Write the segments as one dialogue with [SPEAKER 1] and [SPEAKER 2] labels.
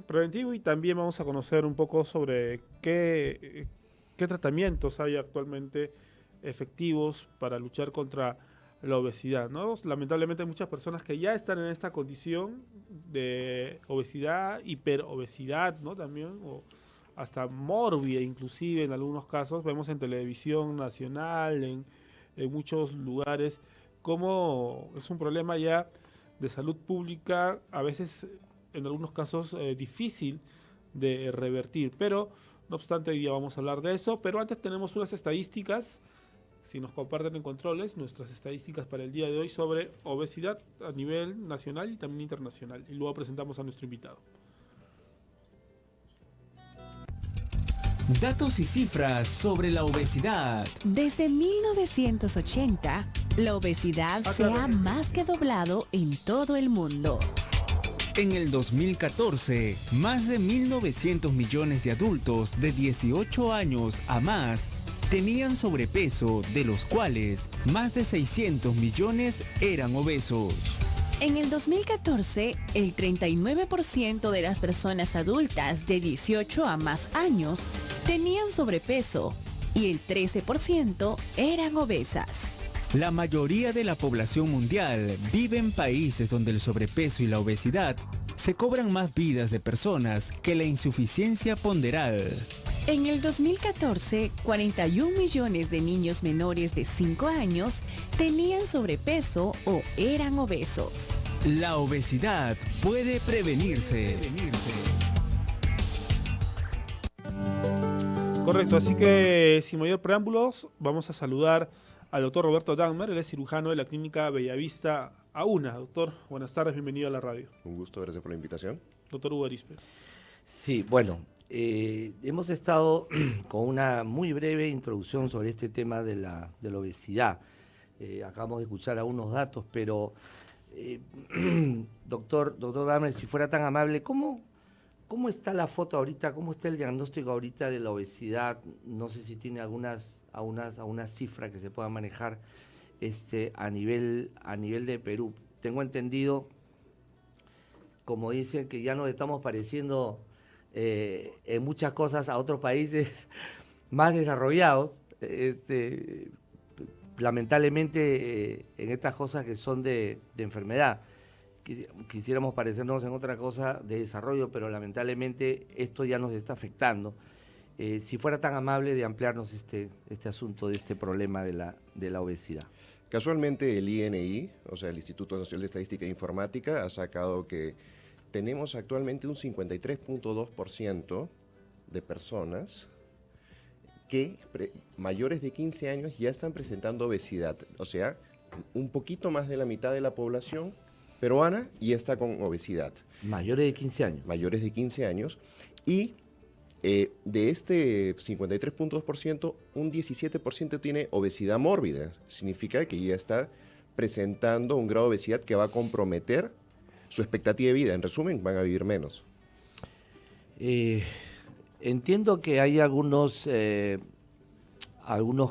[SPEAKER 1] Preventivo, y también vamos a conocer un poco sobre qué tratamientos hay actualmente efectivos para luchar contra la obesidad, ¿no? Lamentablemente hay muchas personas que ya están en esta condición de obesidad, hiperobesidad, ¿no? También, o hasta mórbida inclusive en algunos casos. Vemos en televisión nacional, en muchos lugares, cómo es un problema ya de salud pública, a veces en algunos casos difícil de revertir. Pero no obstante, hoy día vamos a hablar de eso. Pero antes tenemos unas estadísticas, si nos comparten en controles, nuestras estadísticas para el día de hoy sobre obesidad a nivel nacional y también internacional. Y luego presentamos a nuestro invitado.
[SPEAKER 2] Datos y cifras sobre la obesidad.
[SPEAKER 3] Desde 1980, la obesidad se ha más que doblado en todo el mundo.
[SPEAKER 2] En el 2014, más de 1.900 millones de adultos de 18 años a más tenían sobrepeso, de los cuales más de 600 millones eran obesos.
[SPEAKER 3] En el 2014, el 39% de las personas adultas de 18 a más años tenían sobrepeso y el 13% eran obesas.
[SPEAKER 2] La mayoría de la población mundial vive en países donde el sobrepeso y la obesidad se cobran más vidas de personas que la insuficiencia ponderal.
[SPEAKER 3] En el 2014, 41 millones de niños menores de 5 años tenían sobrepeso o eran obesos.
[SPEAKER 2] La obesidad puede prevenirse.
[SPEAKER 1] Correcto, así que sin mayor preámbulos, vamos a saludar al doctor Roberto Dagmer. Él es cirujano de la clínica Bellavista AUNA. Doctor, buenas tardes, bienvenido a la radio.
[SPEAKER 4] Un gusto, gracias por la invitación.
[SPEAKER 1] Doctor Hugo Arispe.
[SPEAKER 5] Sí, bueno, hemos estado con una muy breve introducción sobre este tema de la obesidad. Acabamos de escuchar algunos datos, pero doctor Dagmer, si fuera tan amable, ¿cómo está la foto ahorita? ¿Cómo está el diagnóstico ahorita de la obesidad? No sé si tiene algunas cifras que se puedan manejar a nivel de Perú. Tengo entendido, como dicen, que ya nos estamos pareciendo en muchas cosas a otros países más desarrollados. Lamentablemente, en estas cosas que son de enfermedad. Quisiéramos parecernos en otra cosa de desarrollo, pero lamentablemente esto ya nos está afectando. Si fuera tan amable de ampliarnos este asunto de este problema de la obesidad.
[SPEAKER 4] Casualmente el INI, o sea, el Instituto Nacional de Estadística e Informática, ha sacado que tenemos actualmente un 53.2% de personas que mayores de 15 años ya están presentando obesidad. O sea, un poquito más de la mitad de la población peruana ya está con obesidad.
[SPEAKER 5] Mayores de 15 años.
[SPEAKER 4] Mayores de 15 años. Y de este 53.2%, un 17% tiene obesidad mórbida. Significa que ya está presentando un grado de obesidad que va a comprometer su expectativa de vida. En resumen, van a vivir menos.
[SPEAKER 5] Entiendo que hay algunos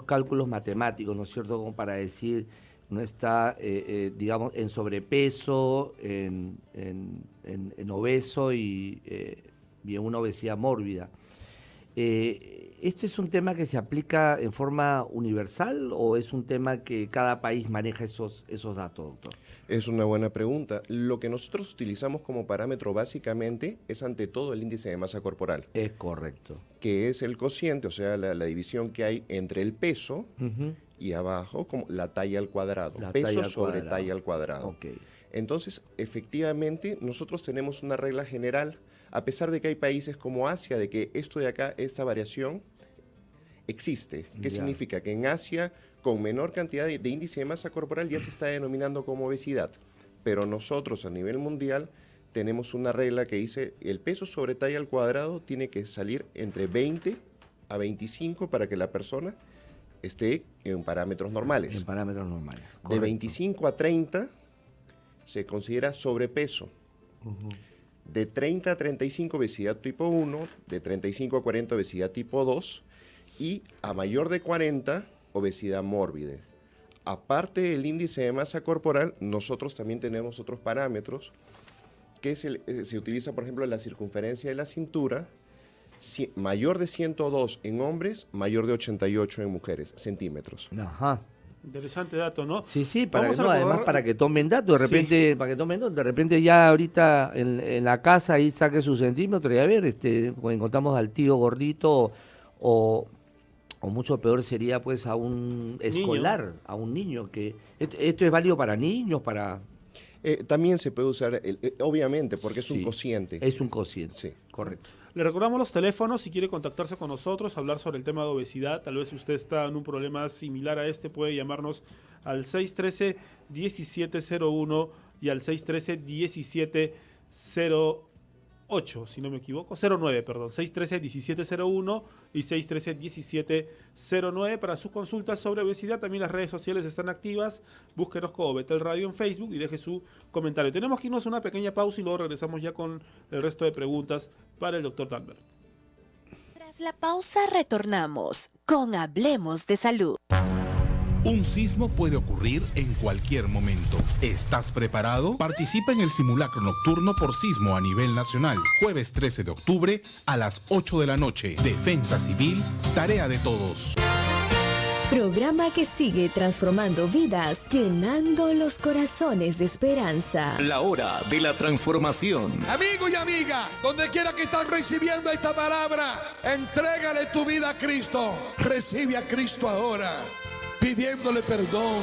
[SPEAKER 5] cálculos matemáticos, ¿no es cierto?, como para decir, no está, digamos, en sobrepeso, en obeso y en una obesidad mórbida. ¿Este es un tema que se aplica en forma universal o es un tema que cada país maneja esos datos, doctor?
[SPEAKER 4] Es una buena pregunta. Lo que nosotros utilizamos como parámetro básicamente es ante todo el índice de masa corporal.
[SPEAKER 5] Es correcto.
[SPEAKER 4] Que es el cociente, o sea, la división que hay entre el peso y abajo, como la talla al cuadrado. Peso sobre talla al cuadrado.
[SPEAKER 5] Okay.
[SPEAKER 4] Entonces, efectivamente, nosotros tenemos una regla general, a pesar de que hay países como Asia, de que esto de acá, esta variación existe. ¿Qué significa? Que en Asia, con menor cantidad de índice de masa corporal, ya se está denominando como obesidad. Pero nosotros, a nivel mundial, tenemos una regla que dice el peso sobre talla al cuadrado tiene que salir entre 20 a 25 para que la persona esté en parámetros normales.
[SPEAKER 5] En parámetros normales. Correcto.
[SPEAKER 4] De 25 a 30 se considera sobrepeso. De 30 a 35 obesidad tipo 1, de 35 a 40 obesidad tipo 2 y a mayor de 40 obesidad mórbida. Aparte del índice de masa corporal, nosotros también tenemos otros parámetros que se utiliza, por ejemplo, la circunferencia de la cintura, mayor de 102 en hombres, mayor de 88 en mujeres, centímetros.
[SPEAKER 5] Ajá.
[SPEAKER 1] Interesante dato, ¿no?
[SPEAKER 5] Sí,
[SPEAKER 1] Vamos a
[SPEAKER 5] además
[SPEAKER 1] recordar-
[SPEAKER 5] para que tomen datos, de repente ya ahorita en la casa ahí saque sus centímetros y a ver, cuando encontramos al tío gordito o mucho peor sería pues a un escolar, a un niño, que esto es válido para niños, para...
[SPEAKER 4] También se puede usar, obviamente, porque es un
[SPEAKER 5] Sí,
[SPEAKER 4] cociente.
[SPEAKER 5] Es un cociente,
[SPEAKER 4] Sí.
[SPEAKER 5] correcto.
[SPEAKER 1] Le recordamos los teléfonos si quiere contactarse con nosotros, hablar sobre el tema de obesidad. Tal vez usted está en un problema similar a este, puede llamarnos al 613-1701 y al 613-1708, si no me equivoco, 09, perdón, 613-1701 y 613-1709 para sus consultas sobre obesidad. También las redes sociales están activas, búsquenos como Betel Radio en Facebook y deje su comentario. Tenemos que irnos a una pequeña pausa y luego regresamos ya con el resto de preguntas para el doctor Danber.
[SPEAKER 3] Tras la pausa retornamos con Hablemos de Salud.
[SPEAKER 6] Un sismo puede ocurrir en cualquier momento. ¿Estás preparado? Participa en el simulacro nocturno por sismo a nivel nacional. Jueves 13 de octubre a las 8 de la noche. Defensa Civil, tarea de todos.
[SPEAKER 7] Programa que sigue transformando vidas, llenando los corazones de esperanza.
[SPEAKER 8] La hora de la transformación.
[SPEAKER 9] Amigo y amiga, donde quiera que están recibiendo esta palabra, entrégale tu vida a Cristo. Recibe a Cristo ahora, pidiéndole perdón.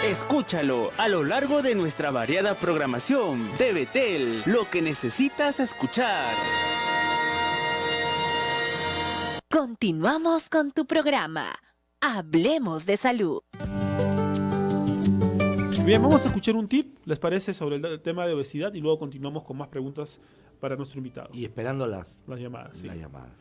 [SPEAKER 2] Escúchalo a lo largo de nuestra variada programación de Betel, lo que necesitas escuchar.
[SPEAKER 3] Continuamos con tu programa. Hablemos de Salud.
[SPEAKER 1] Bien, vamos a escuchar un tip, ¿les parece?, sobre el tema de obesidad y luego continuamos con más preguntas para nuestro invitado.
[SPEAKER 5] Y esperando las
[SPEAKER 1] llamadas, sí.
[SPEAKER 5] llamadas.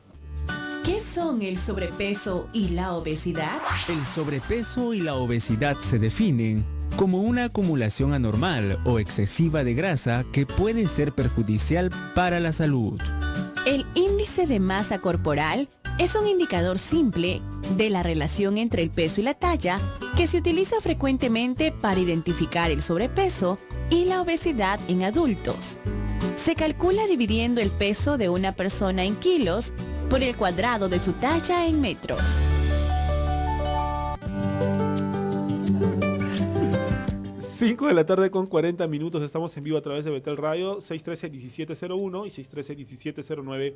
[SPEAKER 3] ¿Qué son el sobrepeso y la obesidad?
[SPEAKER 2] El sobrepeso y la obesidad se definen como una acumulación anormal o excesiva de grasa que puede ser perjudicial para la salud.
[SPEAKER 3] El índice de masa corporal es un indicador simple de la relación entre el peso y la talla que se utiliza frecuentemente para identificar el sobrepeso y la obesidad en adultos. Se calcula dividiendo el peso de una persona en kilos por el cuadrado de su talla en metros.
[SPEAKER 1] Cinco de la tarde con 40 minutos, estamos en vivo a través de Betel Radio, 613-1701 y 613-1709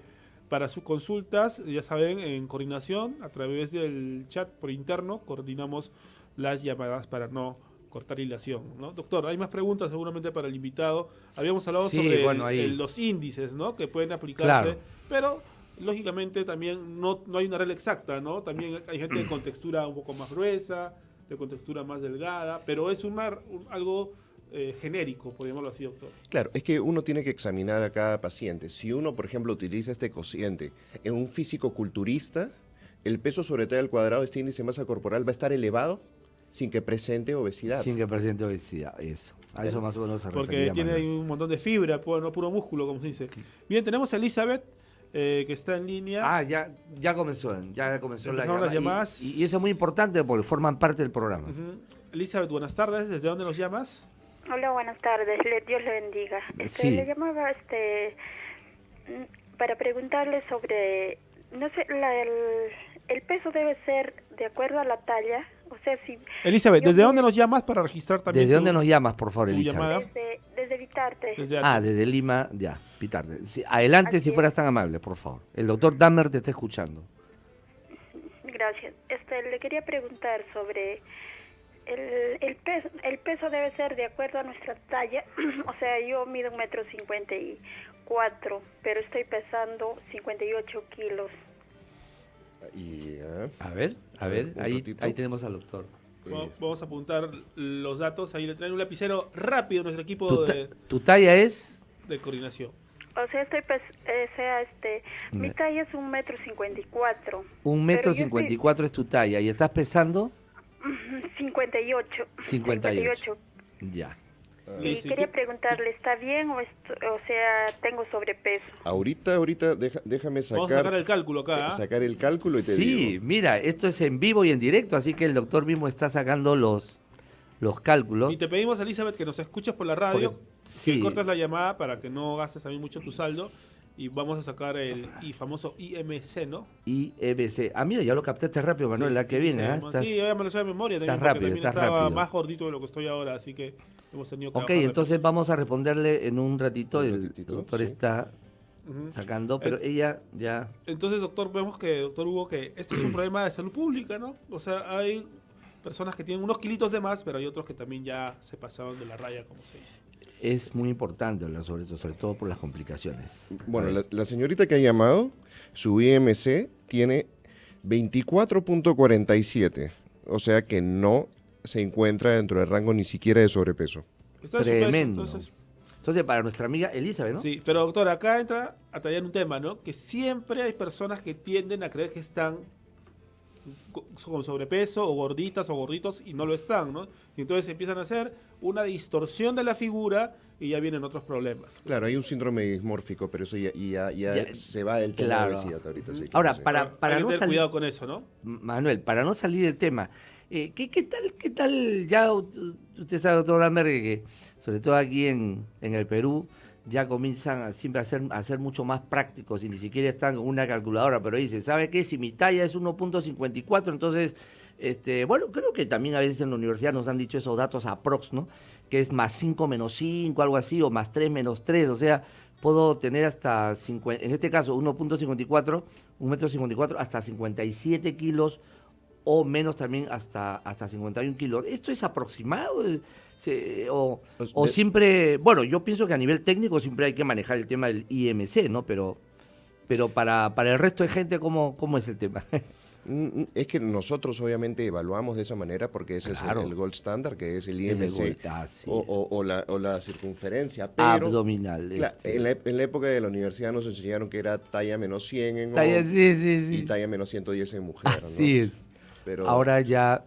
[SPEAKER 1] para sus consultas. Ya saben, en coordinación, a través del chat por interno, coordinamos las llamadas para no cortar hilación, ¿no? Doctor, hay más preguntas seguramente para el invitado. Habíamos hablado sobre los índices, ¿no?, que pueden aplicarse, pero lógicamente también no hay una regla exacta, ¿no? También hay gente con textura un poco más gruesa, de contextura más delgada, pero es algo genérico, por llamarlo así, doctor.
[SPEAKER 4] Claro, es que uno tiene que examinar a cada paciente. Si uno, por ejemplo, utiliza este cociente en un físico-culturista, el peso sobre talla al cuadrado de este índice de masa corporal va a estar elevado sin que presente obesidad.
[SPEAKER 5] Sin que presente obesidad, eso. A eso más o menos se refería.
[SPEAKER 1] Porque tiene ahí un montón de fibra, no puro músculo, como se dice. Bien, tenemos a Elizabeth, que está en línea.
[SPEAKER 5] Ya comenzó la
[SPEAKER 1] las
[SPEAKER 5] llamada. Y eso es muy importante porque forman parte del programa.
[SPEAKER 1] Elizabeth, buenas tardes. ¿Desde dónde nos llamas?
[SPEAKER 10] Hola, buenas tardes. Dios le bendiga.
[SPEAKER 5] Sí.
[SPEAKER 10] Le llamaba para preguntarle sobre, no sé, el peso debe ser de acuerdo a la talla. O sea, si
[SPEAKER 1] Elizabeth, ¿desde dónde nos llamas para registrar también?
[SPEAKER 5] ¿Desde dónde nos llamas, por favor, Elizabeth?
[SPEAKER 1] Llamada?
[SPEAKER 10] Desde Vitarte.
[SPEAKER 5] Desde Lima, ya, Vitarte. Sí, adelante,
[SPEAKER 10] Así
[SPEAKER 5] si fueras tan amable, por favor. El doctor Dahmer te está escuchando.
[SPEAKER 10] Gracias. Le quería preguntar sobre el peso. El peso debe ser de acuerdo a nuestra talla. O sea, yo mido 1,54 m, pero estoy pesando 58 kilos.
[SPEAKER 5] A ver, ahí tenemos al doctor.
[SPEAKER 1] Vamos a apuntar los datos. Ahí le traen un lapicero rápido a nuestro equipo
[SPEAKER 5] ¿Tu talla es?
[SPEAKER 1] De coordinación.
[SPEAKER 10] O sea, mi talla es 1,54 m.
[SPEAKER 5] 1,54 m es tu talla. ¿Y estás pesando?
[SPEAKER 10] 58.
[SPEAKER 5] 58. Ya.
[SPEAKER 10] Y quería preguntarle, ¿está bien o sea, tengo sobrepeso?
[SPEAKER 4] Ahorita, déjame sacar...
[SPEAKER 1] Vamos a sacar el cálculo acá.
[SPEAKER 4] Sacar el cálculo y te digo.
[SPEAKER 5] Sí, mira, esto es en vivo y en directo, así que el doctor mismo está sacando los los cálculos.
[SPEAKER 1] Y te pedimos, Elizabeth, que nos escuches por la radio,
[SPEAKER 5] Porque-
[SPEAKER 1] que
[SPEAKER 5] sí.
[SPEAKER 1] cortes la llamada para que no gastes también mucho tu saldo. Y vamos a sacar el famoso IMC, ¿no?
[SPEAKER 5] IEBC. Ah, mira, ya lo captaste rápido, Manuel,
[SPEAKER 1] Sí,
[SPEAKER 5] la que viene. ¿eh?
[SPEAKER 1] Sí, ya me lo sé de memoria también,
[SPEAKER 5] estás
[SPEAKER 1] porque
[SPEAKER 5] rápido,
[SPEAKER 1] también
[SPEAKER 5] estás
[SPEAKER 1] estaba
[SPEAKER 5] rápido.
[SPEAKER 1] más gordito de lo que estoy ahora, así que hemos tenido que
[SPEAKER 5] Ok,
[SPEAKER 1] bajar de
[SPEAKER 5] entonces vamos a responderle en un ratito.
[SPEAKER 4] Un
[SPEAKER 5] El
[SPEAKER 4] ratitito,
[SPEAKER 5] doctor
[SPEAKER 4] sí.
[SPEAKER 5] está
[SPEAKER 1] Ujú.
[SPEAKER 5] sacando, pero ella ya...
[SPEAKER 1] Entonces, doctor Hugo, que este es un problema de salud pública, ¿no? O sea, hay personas que tienen unos kilitos de más, pero hay otros que también ya se pasaron de la raya, como se dice.
[SPEAKER 5] Es muy importante hablar sobre eso, sobre todo por las complicaciones.
[SPEAKER 4] Bueno, la señorita que ha llamado, su IMC tiene 24.47, o sea que no se encuentra dentro del rango ni siquiera de sobrepeso.
[SPEAKER 1] Está en su peso,
[SPEAKER 5] Tremendo.
[SPEAKER 1] entonces,
[SPEAKER 5] Entonces, para nuestra amiga Elizabeth, ¿no?
[SPEAKER 1] sí, pero doctor, acá entra a tallar un tema, ¿no? Que siempre hay personas que tienden a creer que están con sobrepeso o gorditas o gorditos y no lo están, ¿no? Y entonces empiezan a hacer una distorsión de la figura y ya vienen otros problemas.
[SPEAKER 4] Claro, hay un síndrome dismórfico, pero eso ya se va del tema
[SPEAKER 5] claro.
[SPEAKER 4] de obesidad ahorita. Sí,
[SPEAKER 5] Ahora,
[SPEAKER 4] sí.
[SPEAKER 5] para
[SPEAKER 1] Hay que
[SPEAKER 5] no
[SPEAKER 1] tener
[SPEAKER 5] salir...
[SPEAKER 1] cuidado con eso, ¿no?
[SPEAKER 5] Manuel, para no salir del tema, ¿qué tal? Ya usted sabe, doctor Amber, que sobre todo aquí en el Perú ya comienzan siempre a ser mucho más prácticos y ni siquiera están con una calculadora, pero dice, ¿sabe qué? Si mi talla es 1.54, entonces, bueno, creo que también a veces en la universidad nos han dicho esos datos aprox, ¿no? Que es más 5 menos 5, algo así, o más 3 menos 3, o sea, puedo tener hasta, en este caso, 1.54, 1,54 m, hasta 57 kilos, o menos también hasta 51 kilos. ¿Esto es aproximado? O siempre, bueno, yo pienso que a nivel técnico siempre hay que manejar el tema del IMC, ¿no? Pero para el resto de gente, ¿cómo es el tema?
[SPEAKER 4] Es que nosotros obviamente evaluamos de esa manera porque ese
[SPEAKER 5] Claro.
[SPEAKER 4] es el gold standard, que es el
[SPEAKER 5] Es el
[SPEAKER 4] IMC
[SPEAKER 5] gold, sí.
[SPEAKER 4] o la circunferencia. Pero
[SPEAKER 5] Abdominal.
[SPEAKER 4] en la época de la universidad nos enseñaron que era talla menos 100 en
[SPEAKER 5] Talla,
[SPEAKER 4] hombre
[SPEAKER 5] sí.
[SPEAKER 4] y talla menos 110 en mujer.
[SPEAKER 5] Así
[SPEAKER 4] ¿no?
[SPEAKER 5] es.
[SPEAKER 4] Pero
[SPEAKER 5] Ahora ya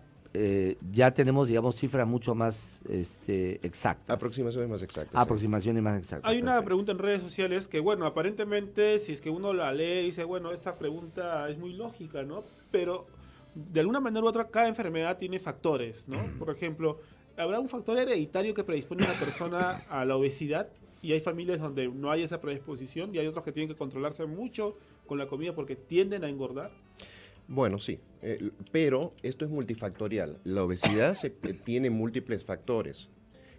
[SPEAKER 5] tenemos, digamos, cifras mucho más exactas.
[SPEAKER 4] aproximaciones más exactas. sí.
[SPEAKER 5] Aproximaciones más exactas.
[SPEAKER 1] Hay una
[SPEAKER 5] perfecto.
[SPEAKER 1] pregunta en redes sociales que, bueno, aparentemente, si es que uno la lee, dice, bueno, esta pregunta es muy lógica, ¿no? Pero de alguna manera u otra, cada enfermedad tiene factores, ¿no? Por ejemplo, ¿habrá un factor hereditario que predispone a una persona a la obesidad? Y hay familias donde no hay esa predisposición y hay otros que tienen que controlarse mucho con la comida porque tienden a engordar.
[SPEAKER 4] Bueno, sí, pero esto es multifactorial. La obesidad tiene múltiples factores.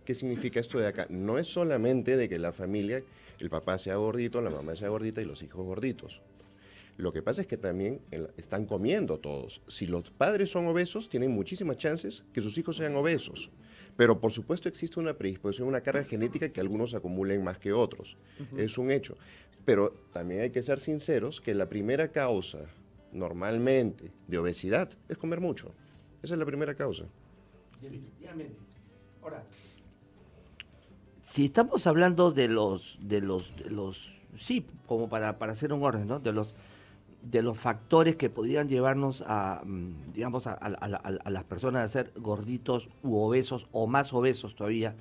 [SPEAKER 4] ¿Qué significa esto de acá? No es solamente de que la familia, el papá sea gordito, la mamá sea gordita y los hijos gorditos. Lo que pasa es que también están comiendo todos. Si los padres son obesos, tienen muchísimas chances que sus hijos sean obesos. Pero por supuesto existe una predisposición, una carga genética que algunos acumulen más que otros. Es un hecho. Pero también hay que ser sinceros que la primera causa normalmente de obesidad es comer mucho. Esa es la primera causa.
[SPEAKER 5] Definitivamente. Ahora, si estamos hablando de los sí, como para hacer un orden, ¿no? De los factores que podrían llevarnos a, digamos, a las personas a ser gorditos u obesos o más obesos todavía,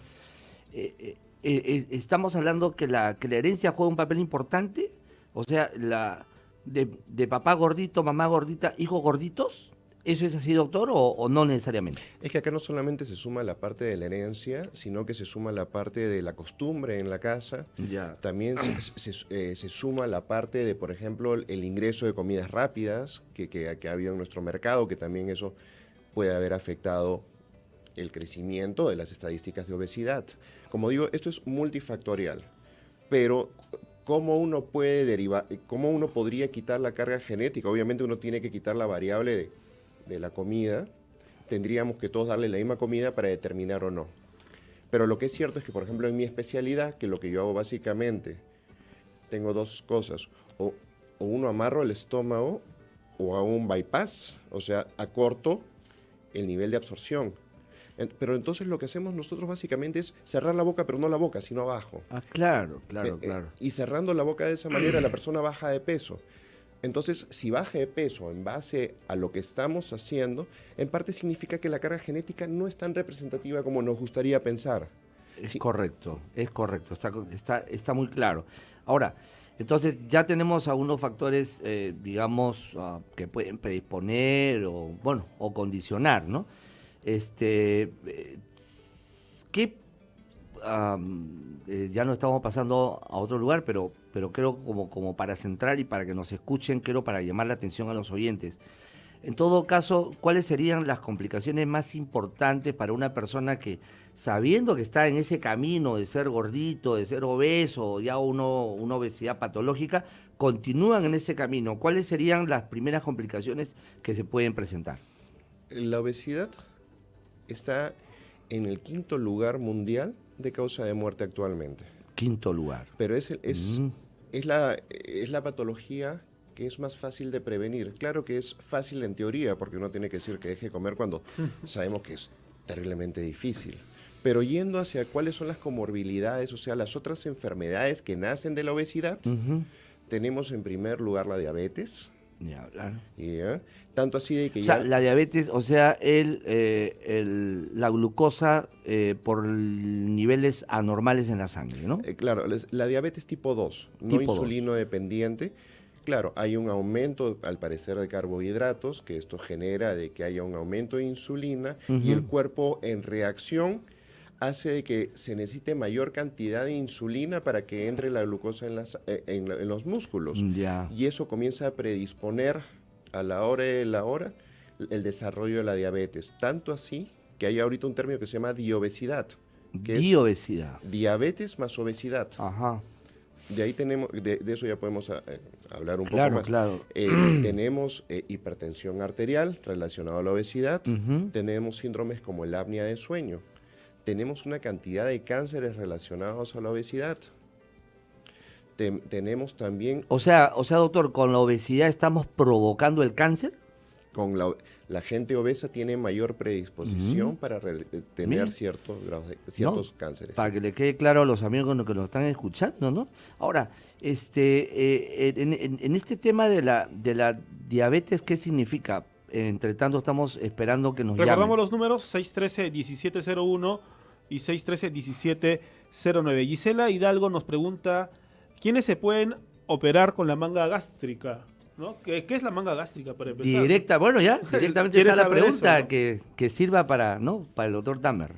[SPEAKER 5] estamos hablando que la herencia juega un papel importante, o sea, de papá gordito, mamá gordita, hijos gorditos. ¿Eso es así, doctor, o no necesariamente?
[SPEAKER 4] Es que acá no solamente se suma la parte de la herencia, sino que se suma la parte de la costumbre en la casa.
[SPEAKER 5] Ya.
[SPEAKER 4] También se suma la parte de, por ejemplo, el ingreso de comidas rápidas que ha habido en nuestro mercado, que también eso puede haber afectado el crecimiento de las estadísticas de obesidad. Como digo, esto es multifactorial, pero ¿cómo uno puede derivar, cómo uno podría quitar la carga genética? Obviamente uno tiene que quitar la variable de la comida. Tendríamos que todos darle la misma comida para determinar o no. Pero lo que es cierto es que, por ejemplo, en mi especialidad, que lo que yo hago básicamente, tengo dos cosas. O uno amarro el estómago o hago un bypass, o sea, acorto el nivel de absorción. Pero entonces lo que hacemos nosotros básicamente es cerrar la boca, pero no la boca, sino abajo.
[SPEAKER 5] Ah, claro.
[SPEAKER 4] Y cerrando la boca de esa manera, la persona baja de peso. Entonces, si baja de peso en base a lo que estamos haciendo, en parte significa que la carga genética no es tan representativa como nos gustaría pensar.
[SPEAKER 5] Es
[SPEAKER 4] Sí.
[SPEAKER 5] correcto, está muy claro. Ahora, entonces ya tenemos algunos factores, digamos, que pueden predisponer o condicionar, ¿no? ¿qué ya no estamos pasando a otro lugar, pero creo como para centrar y para que nos escuchen, creo para llamar la atención a los oyentes. En todo caso, ¿cuáles serían las complicaciones más importantes para una persona que, sabiendo que está en ese camino de ser gordito, de ser obeso, ya una obesidad patológica, continúan en ese camino? ¿Cuáles serían las primeras complicaciones que se pueden presentar?
[SPEAKER 4] La obesidad está en el 5º lugar mundial de causa de muerte actualmente.
[SPEAKER 5] 5º lugar.
[SPEAKER 4] Pero es la patología que es más fácil de prevenir. Claro que es fácil en teoría, porque uno tiene que decir que deje de comer cuando sabemos que es terriblemente difícil. Pero yendo hacia cuáles son las comorbilidades, o sea, las otras enfermedades que nacen de la obesidad, tenemos en primer lugar la diabetes.
[SPEAKER 5] Claro.
[SPEAKER 4] Tanto así de que
[SPEAKER 5] la diabetes, o sea, la glucosa por niveles anormales en la sangre, ¿no?
[SPEAKER 4] Claro, la diabetes tipo 2, no
[SPEAKER 5] tipo
[SPEAKER 4] insulino dependiente. Claro, hay un aumento, al parecer, de carbohidratos, que esto genera de que haya un aumento de insulina, y el cuerpo, en reacción, hace de que se necesite mayor cantidad de insulina para que entre la glucosa en los músculos. Y eso comienza a predisponer a la hora de la hora el desarrollo de la diabetes. Tanto así que hay ahorita un término que se llama diobesidad.
[SPEAKER 5] Diobesidad.
[SPEAKER 4] Diabetes más obesidad.
[SPEAKER 5] Ajá.
[SPEAKER 4] De ahí tenemos, de eso ya podemos hablar un poco más.
[SPEAKER 5] Claro.
[SPEAKER 4] Tenemos hipertensión arterial relacionada a la obesidad. Tenemos síndromes como el apnea de sueño. Tenemos una cantidad de cánceres relacionados a la obesidad. Tenemos también...
[SPEAKER 5] O sea, doctor, ¿con la obesidad estamos provocando el cáncer?
[SPEAKER 4] Con la gente obesa tiene mayor predisposición para tener ciertos cánceres.
[SPEAKER 5] Para que le quede claro a los amigos que nos están escuchando, ¿no? Ahora, en este tema de la diabetes, ¿qué significa? Entre tanto, estamos esperando que nos
[SPEAKER 1] Recordamos
[SPEAKER 5] llamen.
[SPEAKER 1] los números 613-1701 y 613-1709. Gisela Hidalgo nos pregunta, ¿quiénes se pueden operar con la manga gástrica? ¿No? ¿Qué es la manga gástrica para empezar?
[SPEAKER 5] Directamente está la pregunta, ¿no? que sirva para el doctor Tamer.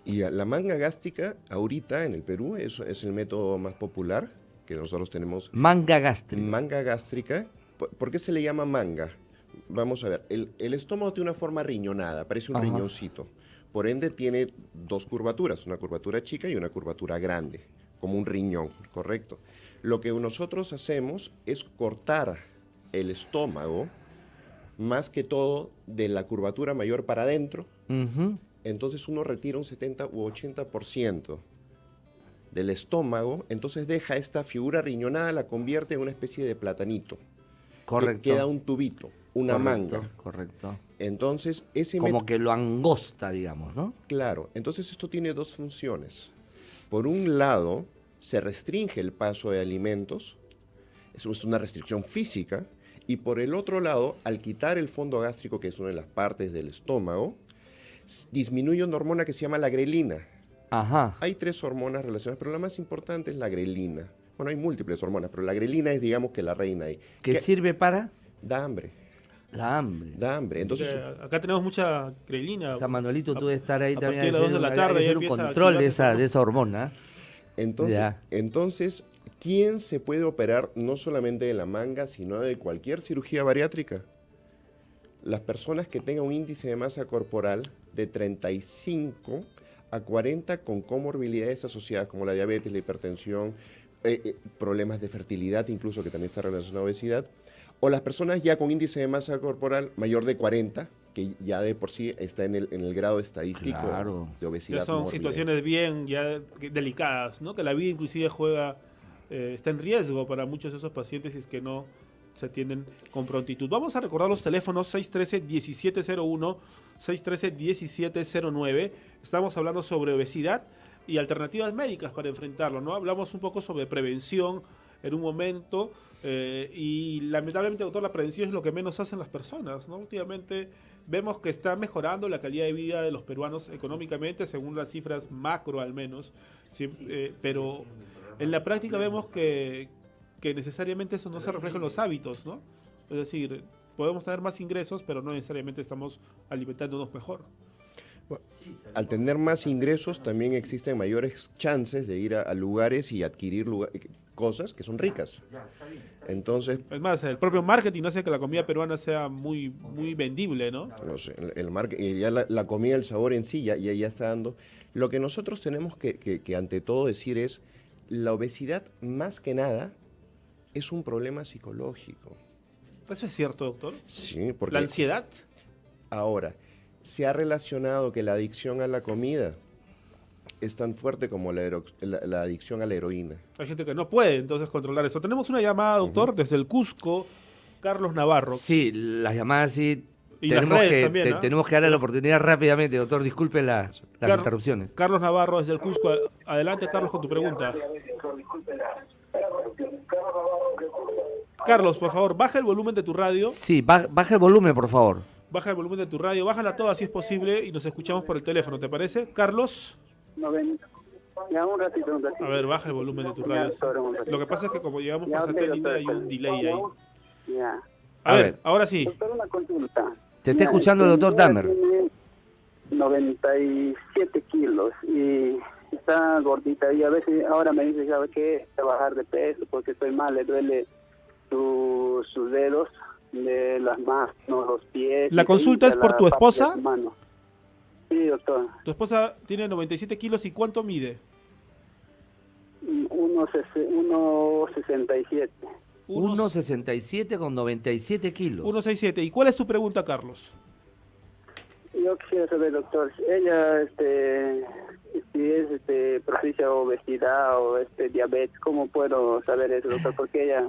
[SPEAKER 4] Y la manga gástrica, ahorita en el Perú, es el método más popular que nosotros tenemos.
[SPEAKER 5] Manga gástrica.
[SPEAKER 4] Manga gástrica. ¿Por qué se le llama manga? Vamos a ver, el estómago tiene una forma riñonada, parece un riñoncito. Por ende tiene dos curvaturas, una curvatura chica y una curvatura grande, como un riñón, ¿correcto? Lo que nosotros hacemos es cortar el estómago, más que todo de la curvatura mayor para adentro. Entonces uno retira un 70 u 80% del estómago, entonces deja esta figura riñonada, la convierte en una especie de platanito.
[SPEAKER 5] Correcto.
[SPEAKER 4] Queda un tubito, una manga.
[SPEAKER 5] Correcto.
[SPEAKER 4] Entonces,
[SPEAKER 5] como que lo angosta, digamos, ¿no?
[SPEAKER 4] Claro. Entonces, esto tiene dos funciones. Por un lado, se restringe el paso de alimentos. Eso es una restricción física. Y por el otro lado, al quitar el fondo gástrico, que es una de las partes del estómago, disminuye una hormona que se llama la grelina. Hay 3 hormonas relacionadas, pero la más importante es la grelina. Bueno, hay múltiples hormonas, pero la grelina es, digamos, que la reina ahí.
[SPEAKER 5] ¿Qué sirve para?
[SPEAKER 4] Da hambre.
[SPEAKER 5] La hambre.
[SPEAKER 4] Da hambre. Entonces,
[SPEAKER 1] acá tenemos mucha grelina.
[SPEAKER 5] O sea, Manuelito, tú debes estar ahí también.
[SPEAKER 1] A partir de las 2 de la tarde
[SPEAKER 5] hacer un control de esa hormona.
[SPEAKER 4] Entonces, ¿quién se puede operar no solamente de la manga, sino de cualquier cirugía bariátrica? Las personas que tengan un índice de masa corporal de 35 a 40 con comorbilidades asociadas como la diabetes, la hipertensión, problemas de fertilidad incluso, que también está relacionado a obesidad, o las personas ya con índice de masa corporal mayor de 40, que ya de por sí está en el grado estadístico de obesidad.
[SPEAKER 1] Ya son
[SPEAKER 4] mórbida.
[SPEAKER 1] situaciones bien ya delicadas, ¿no? Que la vida inclusive está en riesgo para muchos de esos pacientes si es que no se atienden con prontitud. Vamos a recordar los teléfonos 613-1701, 613-1709. Estamos hablando sobre obesidad y alternativas médicas para enfrentarlo, ¿no? Hablamos un poco sobre prevención en un momento y lamentablemente, doctor, la prevención es lo que menos hacen las personas, ¿no? Últimamente vemos que está mejorando la calidad de vida de los peruanos económicamente, según las cifras macro al menos, sí, pero en la práctica vemos que necesariamente eso no se refleja en los hábitos, ¿no? Es decir, podemos tener más ingresos, pero no necesariamente estamos alimentándonos mejor.
[SPEAKER 4] al tener más ingresos también existen mayores chances de ir a lugares y adquirir cosas que son ricas. Entonces,
[SPEAKER 1] Es más, el propio marketing hace que la comida peruana sea muy, muy vendible, ¿no?
[SPEAKER 4] no sé, ya la comida, el sabor en sí ya está dando. Lo que nosotros tenemos que ante todo decir es, la obesidad más que nada es un problema psicológico.
[SPEAKER 1] ¿Eso es cierto, doctor?
[SPEAKER 4] Sí, porque
[SPEAKER 1] ¿La ansiedad?
[SPEAKER 4] ahora se ha relacionado que la adicción a la comida es tan fuerte como la adicción a la heroína.
[SPEAKER 1] Hay gente que no puede entonces controlar eso. Tenemos una llamada, doctor, desde el Cusco, Carlos Navarro.
[SPEAKER 5] Sí, las llamadas sí.
[SPEAKER 1] Y las redes también, ¿no?
[SPEAKER 5] Tenemos que darle la oportunidad rápidamente, doctor. Disculpe las interrupciones.
[SPEAKER 1] Carlos Navarro desde el Cusco. Adelante, Carlos, con tu pregunta. Carlos, por favor, baja el volumen de tu radio.
[SPEAKER 5] Sí, baja el volumen, por favor.
[SPEAKER 1] Baja el volumen de tu radio, bájala toda si es posible y nos escuchamos por el teléfono, ¿te parece? Carlos.
[SPEAKER 11] Ya, un ratito.
[SPEAKER 1] A ver, baja el volumen de tu radio. Lo que pasa es que como llegamos por satélite hay un delay ahí.
[SPEAKER 11] Ya.
[SPEAKER 1] A ver, ahora sí.
[SPEAKER 11] Doctor, una consulta.
[SPEAKER 5] Te está escuchando el doctor Dahmer.
[SPEAKER 11] Tiene 97 kilos y está gordita y a veces ahora me dice, ¿sabe qué? Voy a bajar de peso porque estoy mal, le duele sus dedos de las manos, los pies.
[SPEAKER 1] ¿La consulta es por tu esposa?
[SPEAKER 11] Sí, doctor.
[SPEAKER 1] Tu esposa tiene 97 kilos y ¿cuánto mide?
[SPEAKER 11] 1,67.
[SPEAKER 5] 1,67 con 97 kilos.
[SPEAKER 1] 1,67. ¿Y cuál es tu pregunta, Carlos?
[SPEAKER 11] Yo quisiera saber, doctor, ella, si es propicia a obesidad o diabetes, ¿cómo puedo saber eso, doctor? Porque ella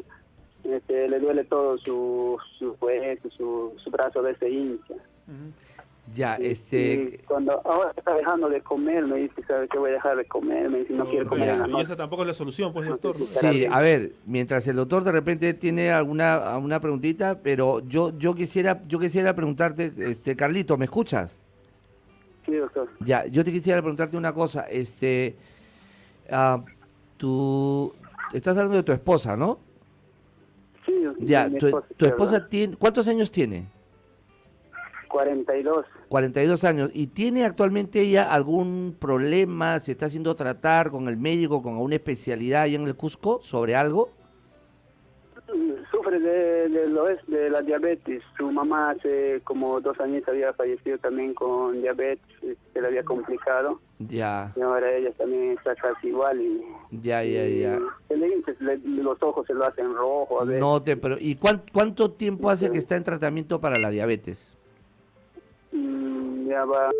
[SPEAKER 11] le duele todo su hueso, su brazo a veces hincha.
[SPEAKER 5] Ya,
[SPEAKER 11] y cuando ahora está dejando de comer, me dice, ¿sabe qué? Voy a dejar de comer, me dice, no quiero comer en la
[SPEAKER 1] Y
[SPEAKER 11] noche.
[SPEAKER 1] esa tampoco es la solución, pues, doctor.
[SPEAKER 5] Sí, a ver, mientras el doctor de repente tiene alguna preguntita, pero yo quisiera preguntarte, Carlito, ¿me escuchas?
[SPEAKER 11] Sí, doctor.
[SPEAKER 5] Ya, yo te quisiera preguntarte una cosa, tú estás hablando de tu esposa, ¿no?
[SPEAKER 11] Sí,
[SPEAKER 5] ya,
[SPEAKER 11] mi
[SPEAKER 5] tu esposa tiene, ¿cuántos años tiene?
[SPEAKER 11] 42.
[SPEAKER 5] 42 años. ¿Y tiene actualmente ella algún problema? ¿Se está haciendo tratar con el médico, con alguna especialidad allá en el Cusco sobre algo?
[SPEAKER 11] Sufre de la diabetes. Su mamá hace como 2 años había fallecido también con diabetes, se le había complicado.
[SPEAKER 5] Ya.
[SPEAKER 11] Y ahora ella también está casi igual.
[SPEAKER 5] Ya.
[SPEAKER 11] Los ojos se lo hacen rojo. A ver.
[SPEAKER 5] ¿Y cuánto tiempo hace que está en tratamiento para la diabetes?
[SPEAKER 11] Ya va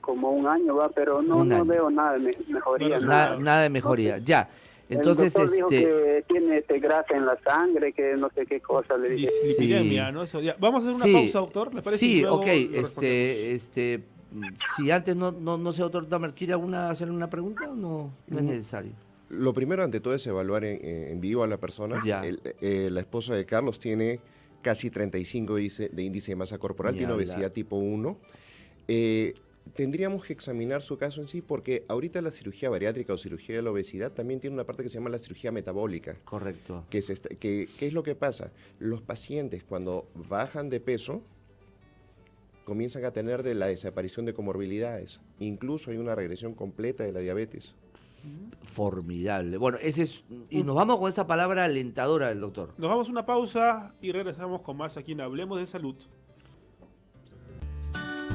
[SPEAKER 11] como 1 año, pero no veo nada de mejoría.
[SPEAKER 5] Nada de mejoría, ya. Entonces,
[SPEAKER 11] el doctor dijo que tiene grasa en la sangre, que no sé qué cosa le dije.
[SPEAKER 1] Lipidemia, ¿no? Eso, ya. Vamos a hacer una pausa, doctor, ¿le parece?
[SPEAKER 5] Sí, ok, si antes no sé, doctor Dahmer, ¿quiere hacerle una pregunta o no es necesario?
[SPEAKER 4] Lo primero, ante todo, es evaluar en vivo a la persona. La esposa de Carlos tiene casi 35 de índice de masa corporal, tiene obesidad tipo 1. Tendríamos que examinar su caso en sí porque ahorita la cirugía bariátrica o cirugía de la obesidad también tiene una parte que se llama la cirugía metabólica.
[SPEAKER 5] Correcto.
[SPEAKER 4] ¿Qué es lo que pasa? Los pacientes cuando bajan de peso comienzan a tener la desaparición de comorbilidades. Incluso hay una regresión completa de la diabetes.
[SPEAKER 5] Formidable. Bueno, y nos vamos con esa palabra alentadora del doctor.
[SPEAKER 1] Nos vamos a una pausa y regresamos con más aquí en Hablemos de Salud.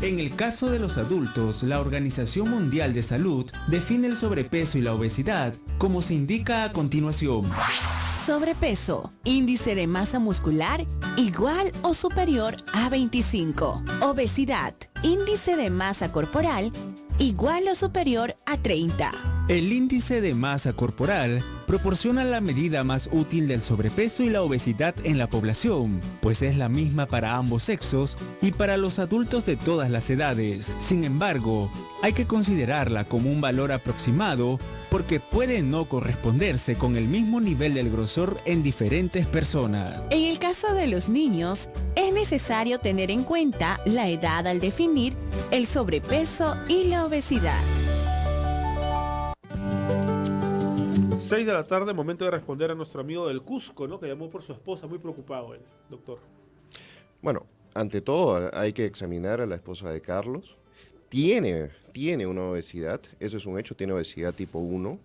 [SPEAKER 2] En el caso de los adultos, la Organización Mundial de Salud define el sobrepeso y la obesidad como se indica a continuación.
[SPEAKER 3] Sobrepeso, índice de masa muscular igual o superior a 25. Obesidad, índice de masa corporal igual o superior a 30.
[SPEAKER 2] El índice de masa corporal proporciona la medida más útil del sobrepeso y la obesidad en la población, pues es la misma para ambos sexos y para los adultos de todas las edades. Sin embargo, hay que considerarla como un valor aproximado porque puede no corresponderse con el mismo nivel del grosor en diferentes personas.
[SPEAKER 3] En el caso de los niños, es necesario tener en cuenta la edad al definir el sobrepeso y la obesidad.
[SPEAKER 1] 6 de la tarde, momento de responder a nuestro amigo del Cusco, ¿no? Que llamó por su esposa, muy preocupado él, doctor.
[SPEAKER 4] Bueno, ante todo hay que examinar a la esposa de Carlos. tiene una obesidad, eso es un hecho, tiene obesidad tipo 1,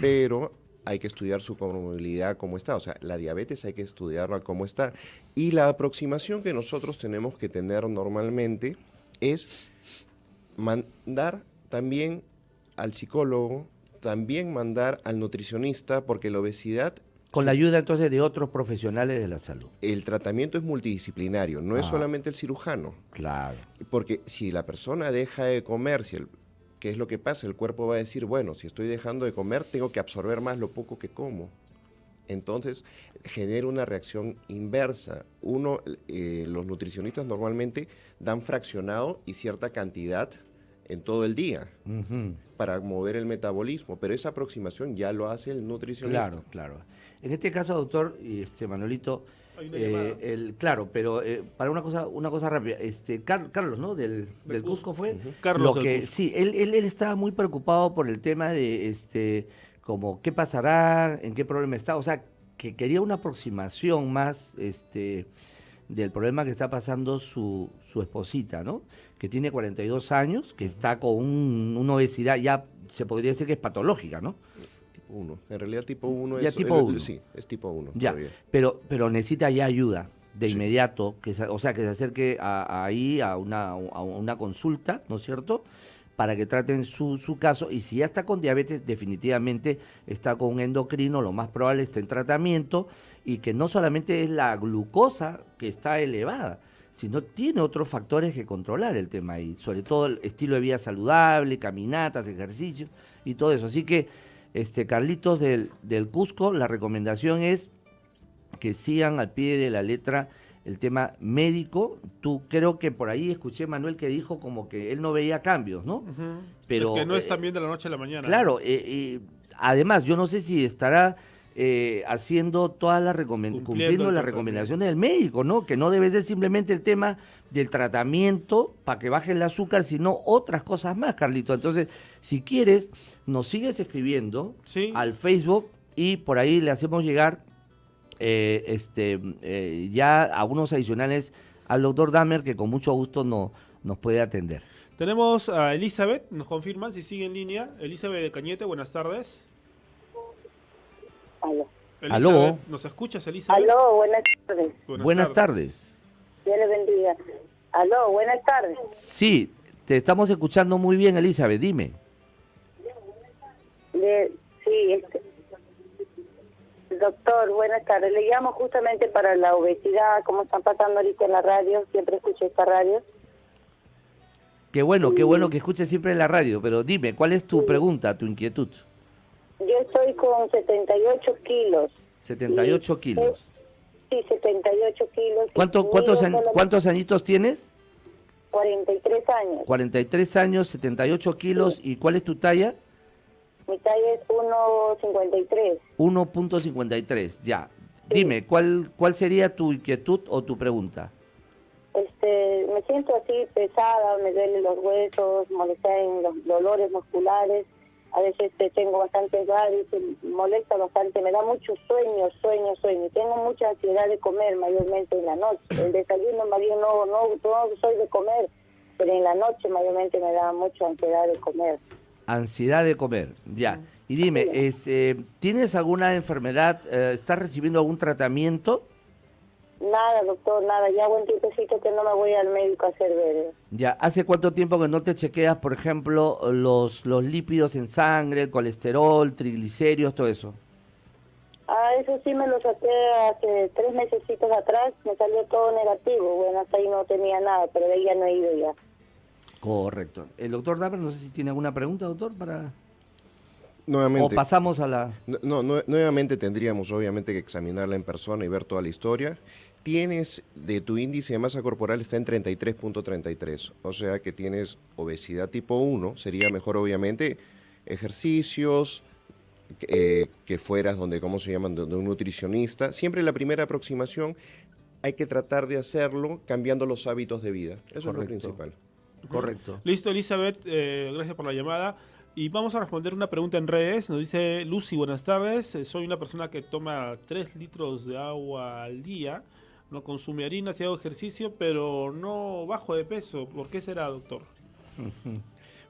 [SPEAKER 4] pero hay que estudiar su comorbilidad cómo está, o sea, la diabetes hay que estudiarla cómo está. Y la aproximación que nosotros tenemos que tener normalmente es mandar también al psicólogo, también mandar al nutricionista, porque la obesidad...
[SPEAKER 5] Con la ayuda entonces de otros profesionales de la salud.
[SPEAKER 4] El tratamiento es multidisciplinario, no es solamente el cirujano.
[SPEAKER 5] Claro.
[SPEAKER 4] Porque si la persona deja de comer, ¿qué es lo que pasa? El cuerpo va a decir, bueno, si estoy dejando de comer, tengo que absorber más lo poco que como. Entonces, genera una reacción inversa. Los nutricionistas normalmente dan fraccionado y cierta cantidad en todo el día para mover el metabolismo, pero esa aproximación ya lo hace el nutricionista.
[SPEAKER 5] Claro. En este caso, doctor, Manuelito, claro, pero para una cosa rápida, Carlos, ¿no? Del Cusco fue.
[SPEAKER 1] Carlos
[SPEAKER 5] lo que, sí, él estaba muy preocupado por el tema de como qué pasará, en qué problema está, o sea, que quería una aproximación más del problema que está pasando su esposita, ¿no? Que tiene 42 años, que está con una obesidad ya se podría decir que es patológica, ¿no?
[SPEAKER 4] Tipo 1. En realidad tipo 1
[SPEAKER 5] ya
[SPEAKER 4] es...
[SPEAKER 5] tipo 1.
[SPEAKER 4] Sí, es tipo 1.
[SPEAKER 5] Ya, pero necesita ya ayuda de inmediato, que se acerque ahí a una consulta, ¿no es cierto?, para que traten su caso, y si ya está con diabetes, definitivamente está con un endocrino, lo más probable está en tratamiento, y que no solamente es la glucosa que está elevada, sino tiene otros factores que controlar el tema ahí, sobre todo el estilo de vida saludable, caminatas, ejercicios y todo eso. Así que, Carlitos del Cusco, la recomendación es que sigan al pie de la letra el tema médico. Tú creo que por ahí escuché Manuel que dijo como que él no veía cambios, ¿no? Pero
[SPEAKER 1] es que no es también de la noche a la mañana.
[SPEAKER 5] Claro, además yo no sé si estará haciendo todas las cumpliendo las recomendaciones del médico, ¿no? Que no debe ser simplemente el tema del tratamiento para que baje el azúcar, sino otras cosas más, Carlito. Entonces, si quieres, nos sigues escribiendo al Facebook y por ahí le hacemos llegar ya algunos adicionales al doctor Dahmer, que con mucho gusto nos puede atender.
[SPEAKER 1] Tenemos a Elizabeth, nos confirman si sigue en línea. Elizabeth de Cañete, buenas tardes.
[SPEAKER 12] Aló.
[SPEAKER 1] Elizabeth, ¿nos escuchas, Elizabeth?
[SPEAKER 12] Aló, buenas tardes.
[SPEAKER 5] Buenas tardes.
[SPEAKER 12] Dios le bendiga. Aló, buenas tardes.
[SPEAKER 5] Sí, te estamos escuchando muy bien, Elizabeth, dime.
[SPEAKER 12] Doctor, buenas tardes. Le llamo justamente para la obesidad, como están pasando ahorita en la radio, siempre escucho esta radio.
[SPEAKER 5] Qué bueno que escuches siempre la radio, pero dime, ¿cuál es tu pregunta, tu inquietud?
[SPEAKER 12] Yo estoy con 78 kilos.
[SPEAKER 5] 78 kilos.
[SPEAKER 12] Sí, 78 kilos.
[SPEAKER 5] ¿Cuántos añitos tienes?
[SPEAKER 12] 43 años.
[SPEAKER 5] 43 años, 78 kilos, ¿y cuál es tu talla?
[SPEAKER 12] Mi talla es 1.53.
[SPEAKER 5] 1.53, ya. Sí. Dime, ¿cuál sería tu inquietud o tu pregunta?
[SPEAKER 12] Me siento así pesada, me duelen los huesos, molestia en los dolores musculares. A veces tengo bastante ganas, molesta bastante, me da mucho sueño. Tengo mucha ansiedad de comer, mayormente en la noche. El desayuno, más bien, no soy de comer, pero en la noche mayormente me da mucha ansiedad de comer.
[SPEAKER 5] Ansiedad de comer, ya. Y dime, ¿tienes alguna enfermedad? ¿Estás recibiendo algún tratamiento?
[SPEAKER 12] Nada, doctor, nada. Ya buen tiempecito que no me voy al médico a hacer ver.
[SPEAKER 5] Ya, ¿hace cuánto tiempo que no te chequeas, por ejemplo, los lípidos en sangre, el colesterol, triglicéridos, todo eso?
[SPEAKER 12] Eso sí me lo saqué hace 3 mesecitos atrás, me salió todo negativo. Bueno, hasta ahí no tenía nada, pero de ahí ya no he ido ya.
[SPEAKER 5] Correcto. El doctor Dahmer, no sé si tiene alguna pregunta, doctor, para...
[SPEAKER 4] Nuevamente.
[SPEAKER 5] ¿O pasamos a la...?
[SPEAKER 4] Nuevamente tendríamos obviamente que examinarla en persona y ver toda la historia. Tienes, de tu índice de masa corporal está en 33.33, o sea que tienes obesidad tipo 1, sería mejor obviamente ejercicios, que fueras donde un nutricionista. Siempre la primera aproximación hay que tratar de hacerlo cambiando los hábitos de vida, eso es lo principal.
[SPEAKER 5] Correcto.
[SPEAKER 1] Listo, Elizabeth, gracias por la llamada. Y vamos a responder una pregunta en redes. Nos dice Lucy, buenas tardes. Soy una persona que toma 3 litros de agua al día. No consume harina, si hago ejercicio, pero no bajo de peso. ¿Por qué será, doctor?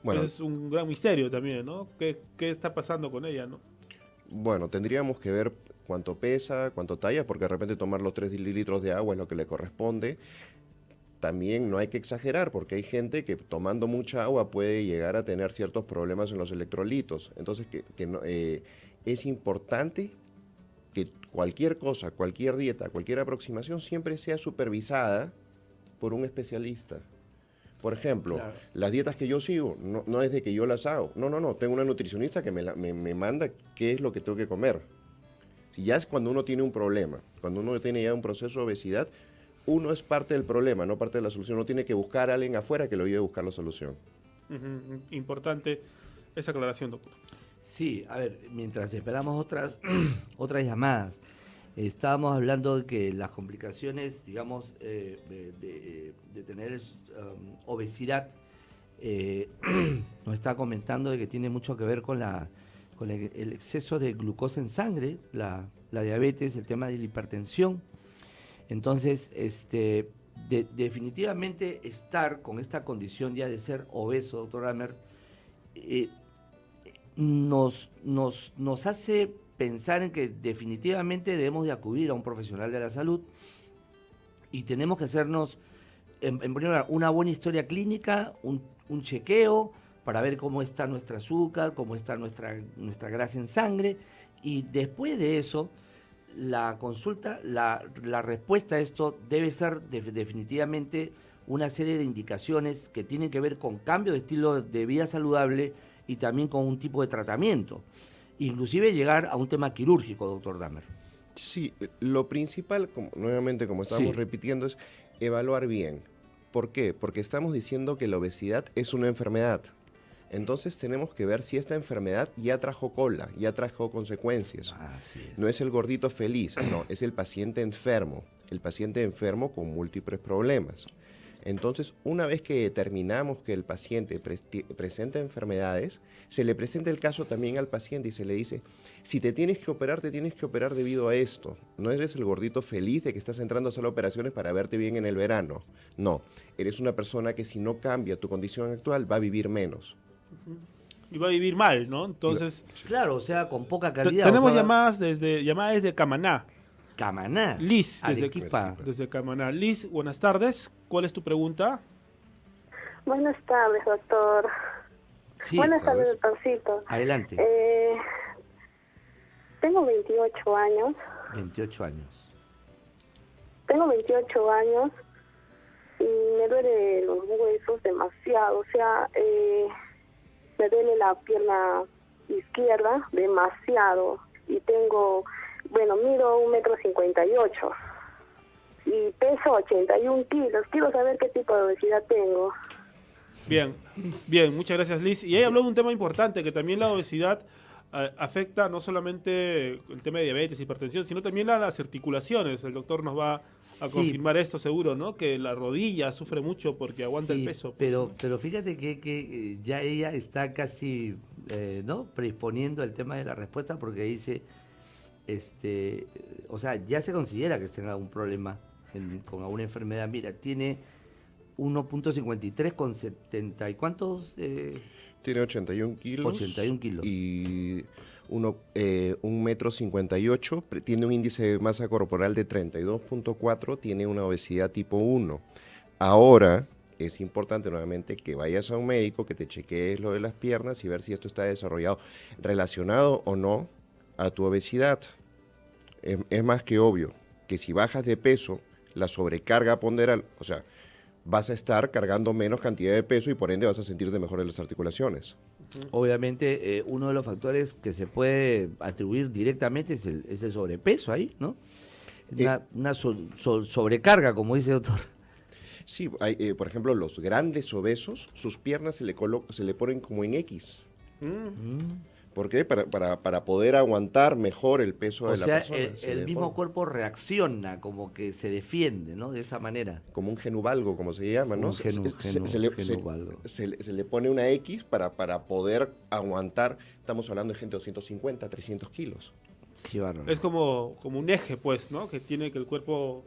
[SPEAKER 4] Bueno,
[SPEAKER 1] es un gran misterio también, ¿no? ¿Qué está pasando con ella, no?
[SPEAKER 4] bueno, tendríamos que ver cuánto pesa, cuánto talla, porque de repente tomar los 3 litros de agua es lo que le corresponde. También no hay que exagerar, porque hay gente que tomando mucha agua puede llegar a tener ciertos problemas en los electrolitos. Entonces, es importante que cualquier cosa, cualquier dieta, cualquier aproximación siempre sea supervisada por un especialista. Por ejemplo,
[SPEAKER 5] Claro.
[SPEAKER 4] las dietas que yo sigo, no es de que yo las hago. No, tengo una nutricionista que me manda qué es lo que tengo que comer. Si ya es cuando uno tiene un problema, cuando uno tiene ya un proceso de obesidad, uno es parte del problema, no parte de la solución. Uno tiene que buscar a alguien afuera que lo ayude a buscar la solución.
[SPEAKER 1] Importante esa aclaración, doctor.
[SPEAKER 5] Sí, a ver, mientras esperamos otras llamadas, estábamos hablando de que las complicaciones, digamos, de tener obesidad, nos está comentando de que tiene mucho que ver con el exceso de glucosa en sangre, la diabetes, el tema de la hipertensión. Entonces, definitivamente estar con esta condición ya de ser obeso, doctor Amer, nos hace pensar en que definitivamente debemos de acudir a un profesional de la salud y tenemos que hacernos, en primer lugar, una buena historia clínica, un chequeo para ver cómo está nuestro azúcar, cómo está nuestra grasa en sangre, y después de eso, la consulta, la respuesta a esto debe ser definitivamente una serie de indicaciones que tienen que ver con cambio de estilo de vida saludable y también con un tipo de tratamiento. Inclusive llegar a un tema quirúrgico, doctor Damer.
[SPEAKER 4] Sí, lo principal, nuevamente como estábamos repitiendo, es evaluar bien. ¿Por qué? Porque estamos diciendo que la obesidad es una enfermedad. Entonces tenemos que ver si esta enfermedad ya trajo cola, ya trajo consecuencias. No es el gordito feliz, no, es el paciente enfermo con múltiples problemas. Entonces, una vez que determinamos que el paciente presenta enfermedades, se le presenta el caso también al paciente y se le dice, si te tienes que operar debido a esto. No eres el gordito feliz de que estás entrando a hacer operaciones para verte bien en el verano. No, eres una persona que si no cambia tu condición actual va a vivir menos.
[SPEAKER 1] Y va a vivir mal, ¿no? Entonces...
[SPEAKER 5] Claro, o sea, con poca calidad.
[SPEAKER 1] Tenemos llamadas desde Camaná.
[SPEAKER 5] Camaná.
[SPEAKER 1] Liz,
[SPEAKER 5] Arequipa.
[SPEAKER 1] desde Camaná. Liz, buenas tardes. ¿Cuál es tu pregunta?
[SPEAKER 12] Buenas tardes, doctor.
[SPEAKER 5] Sí,
[SPEAKER 12] buenas tardes, doctorcito.
[SPEAKER 5] Adelante.
[SPEAKER 12] Tengo 28 años.
[SPEAKER 5] 28 años.
[SPEAKER 12] Tengo 28 años y me duele los huesos demasiado. O sea, me duele la pierna izquierda demasiado. Y tengo, mido 1,58 m. Y peso 81 kilos. Quiero saber qué tipo de obesidad tengo.
[SPEAKER 1] Bien, muchas gracias, Liz. Y ahí habló de un tema importante, que también la obesidad afecta no solamente el tema de diabetes, hipertensión, sino también a las articulaciones. El doctor nos va a confirmar esto seguro, ¿no? Que la rodilla sufre mucho porque aguanta el peso.
[SPEAKER 5] Pero fíjate que ya ella está casi predisponiendo el tema de la respuesta, porque dice, o sea, ya se considera que tenga un problema con alguna enfermedad. Mira, tiene 1.53 con 70 y ¿cuántos?
[SPEAKER 4] Tiene 81 kilos.
[SPEAKER 5] 81 kilos.
[SPEAKER 4] Y 1,58 m, tiene un índice de masa corporal de 32.4, tiene una obesidad tipo 1. Ahora, es importante nuevamente que vayas a un médico, que te chequees lo de las piernas y ver si esto está desarrollado, relacionado o no a tu obesidad. Es más que obvio que si bajas de peso, la sobrecarga ponderal, o sea, vas a estar cargando menos cantidad de peso y por ende vas a sentirte mejor en las articulaciones.
[SPEAKER 5] Obviamente, uno de los factores que se puede atribuir directamente es el sobrepeso ahí, ¿no? Una sobrecarga, como dice el doctor.
[SPEAKER 4] Sí, hay, por ejemplo, los grandes obesos, sus piernas se le ponen como en X. ¿Por qué? Para poder aguantar mejor el peso de la persona.
[SPEAKER 5] El mismo cuerpo reacciona, como que se defiende, ¿no? De esa manera.
[SPEAKER 4] Como un genuvalgo, como se llama, ¿no? Se le pone una X para poder aguantar. Estamos hablando de gente de 250, 300 kilos.
[SPEAKER 5] Qué bárbaro.
[SPEAKER 1] Es como un eje, pues, ¿no? Que tiene que el cuerpo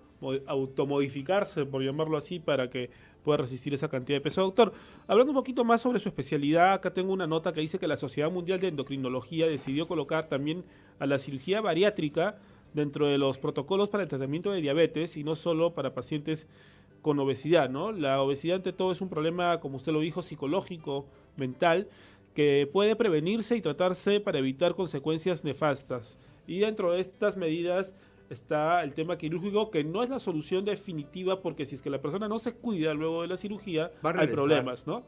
[SPEAKER 1] automodificarse, por llamarlo así, para que puede resistir esa cantidad de peso. Doctor, hablando un poquito más sobre su especialidad, acá tengo una nota que dice que la Sociedad Mundial de Endocrinología decidió colocar también a la cirugía bariátrica dentro de los protocolos para el tratamiento de diabetes y no solo para pacientes con obesidad, ¿no? La obesidad ante todo es un problema, como usted lo dijo, psicológico, mental, que puede prevenirse y tratarse para evitar consecuencias nefastas. Y dentro de estas medidas está el tema quirúrgico, que no es la solución definitiva, porque si es que la persona no se cuida luego de la cirugía, hay problemas, ¿no?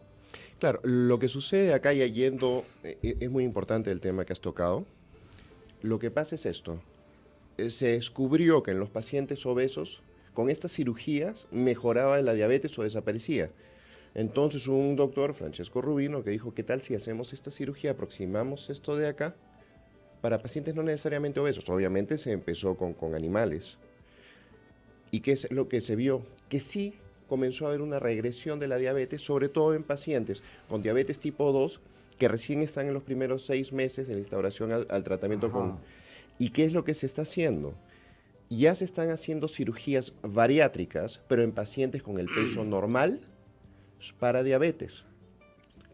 [SPEAKER 4] Claro, lo que sucede acá y yendo, es muy importante el tema que has tocado. Lo que pasa es esto. Se descubrió que en los pacientes obesos, con estas cirugías, mejoraba la diabetes o desaparecía. Entonces un doctor, Francesco Rubino, que dijo, ¿qué tal si hacemos esta cirugía, aproximamos esto de acá para pacientes no necesariamente obesos? Obviamente se empezó con animales. ¿Y qué es lo que se vio? Que sí comenzó a haber una regresión de la diabetes, sobre todo en pacientes con diabetes tipo 2, que recién están en los primeros 6 meses de la instauración al tratamiento con... ¿Y qué es lo que se está haciendo? Ya se están haciendo cirugías bariátricas, pero en pacientes con el peso normal para diabetes,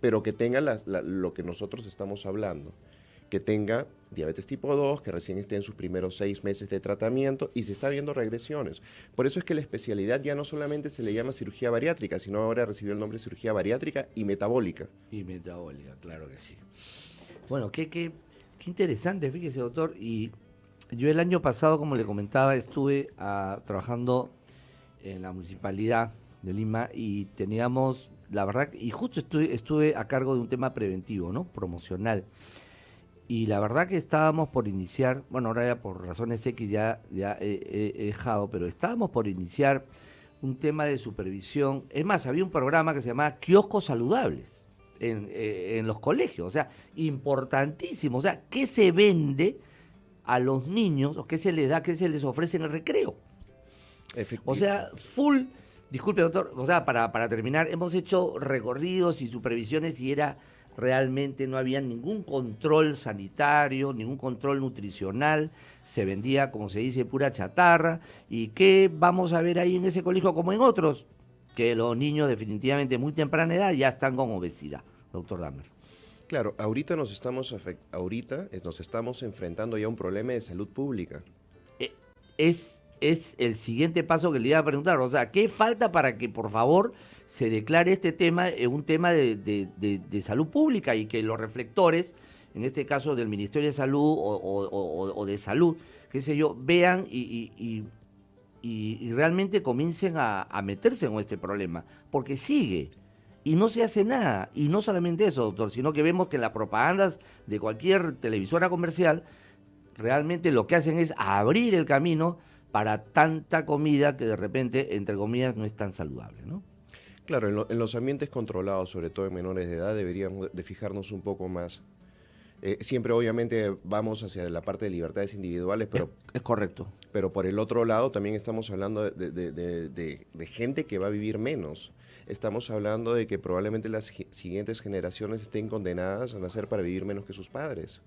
[SPEAKER 4] pero que tenga lo que nosotros estamos hablando, que tenga diabetes tipo 2, que recién esté en sus primeros 6 meses de tratamiento y se está viendo regresiones. Por eso es que la especialidad ya no solamente se le llama cirugía bariátrica, sino ahora recibió el nombre de cirugía bariátrica y metabólica.
[SPEAKER 5] Y metabólica, claro que sí. Bueno, qué interesante, fíjese, doctor. Y yo el año pasado, como le comentaba, estuve trabajando en la municipalidad de Lima y teníamos, la verdad, y justo estuve a cargo de un tema preventivo, ¿no? Promocional. Y la verdad que estábamos por iniciar, bueno, ahora ya por razones X ya he dejado, pero estábamos por iniciar un tema de supervisión. Es más, había un programa que se llamaba Kioscos Saludables en los colegios, o sea, importantísimo. O sea, ¿qué se vende a los niños o qué se les da, qué se les ofrece en el recreo? O sea, full, disculpe doctor, o sea, para terminar, hemos hecho recorridos y supervisiones y realmente no había ningún control sanitario, ningún control nutricional, se vendía, como se dice, pura chatarra. ¿Y qué vamos a ver ahí en ese colegio como en otros? Que los niños definitivamente muy temprana edad ya están con obesidad, doctor Dahmer.
[SPEAKER 4] Claro, ahorita nos estamos enfrentando ya a un problema de salud pública.
[SPEAKER 5] Es el siguiente paso que le iba a preguntar. O sea, ¿qué falta para que, por favor, se declare este tema un tema de salud pública y que los reflectores, en este caso del Ministerio de Salud o de Salud, qué sé yo, vean y realmente comiencen a meterse en este problema? Porque sigue y no se hace nada. Y no solamente eso, doctor, sino que vemos que las propagandas de cualquier televisora comercial realmente lo que hacen es abrir el camino para tanta comida que de repente, entre comillas, no es tan saludable, ¿no?
[SPEAKER 4] Claro, en los ambientes controlados, sobre todo en menores de edad, deberíamos de fijarnos un poco más. Siempre, obviamente, vamos hacia la parte de libertades individuales, pero...
[SPEAKER 5] Es correcto.
[SPEAKER 4] Pero por el otro lado, también estamos hablando de gente que va a vivir menos. Estamos hablando de que probablemente las siguientes generaciones estén condenadas a nacer para vivir menos que sus padres,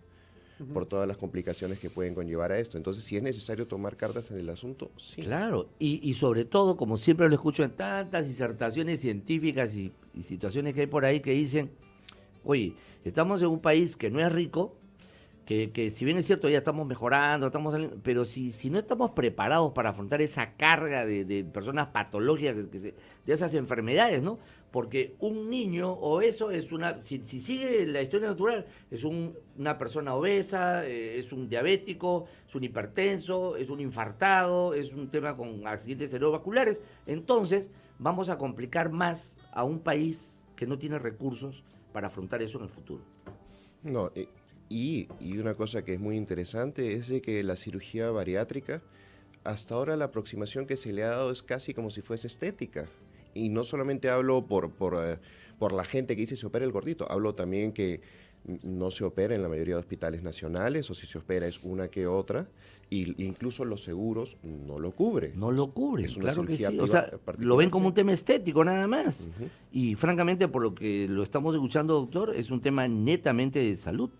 [SPEAKER 4] por todas las complicaciones que pueden conllevar a esto. Entonces, si es necesario tomar cartas en el asunto, sí.
[SPEAKER 5] Claro, y sobre todo, como siempre lo escucho en tantas disertaciones científicas y situaciones que hay por ahí que dicen, oye, estamos en un país que no es rico, que si bien es cierto, ya estamos mejorando, saliendo, pero si no estamos preparados para afrontar esa carga de personas patológicas, de esas enfermedades, ¿no? Porque un niño obeso es si sigue la historia natural, es una persona obesa, es un diabético, es un hipertenso, es un infartado, es un tema con accidentes cerebrovasculares. Entonces, vamos a complicar más a un país que no tiene recursos para afrontar eso en el futuro.
[SPEAKER 4] No, y una cosa que es muy interesante es de que la cirugía bariátrica, hasta ahora la aproximación que se le ha dado es casi como si fuese estética. Y no solamente hablo por la gente que dice se opera el gordito, hablo también que no se opera en la mayoría de hospitales nacionales, o si se opera es una que otra, y incluso los seguros no lo cubren.
[SPEAKER 5] No lo cubren,
[SPEAKER 4] es una
[SPEAKER 5] claro que sí.
[SPEAKER 4] cirugía
[SPEAKER 5] O sea, lo ven como un tema estético nada más. Y francamente, por lo que lo estamos escuchando, doctor, es un tema netamente de salud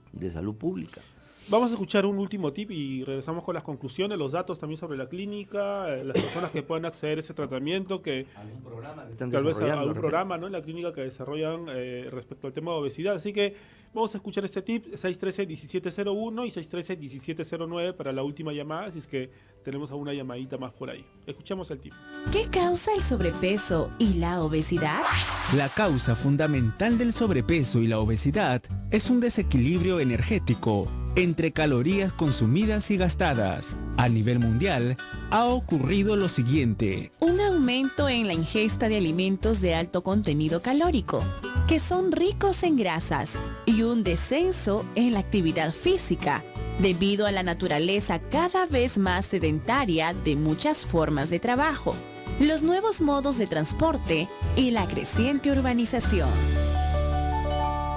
[SPEAKER 5] pública.
[SPEAKER 1] Vamos a escuchar un último tip y regresamos con las conclusiones, los datos también sobre la clínica, las personas que puedan acceder a ese tratamiento, que
[SPEAKER 5] ¿Algún programa que están
[SPEAKER 1] tal vez
[SPEAKER 5] desarrollando,
[SPEAKER 1] algún programa, ¿no?, en la clínica que desarrollan respecto al tema de obesidad. Así que vamos a escuchar este tip, 613-1701 y 613-1709 para la última llamada, si es que tenemos alguna llamadita más por ahí. Escuchemos el tip.
[SPEAKER 3] ¿Qué causa el sobrepeso y la obesidad?
[SPEAKER 2] La causa fundamental del sobrepeso y la obesidad es un desequilibrio energético entre calorías consumidas y gastadas. A nivel mundial, ha ocurrido lo siguiente.
[SPEAKER 3] Un aumento en la ingesta de alimentos de alto contenido calórico, que son ricos en grasas, y un descenso en la actividad física, debido a la naturaleza cada vez más sedentaria de muchas formas de trabajo, los nuevos modos de transporte y la creciente urbanización.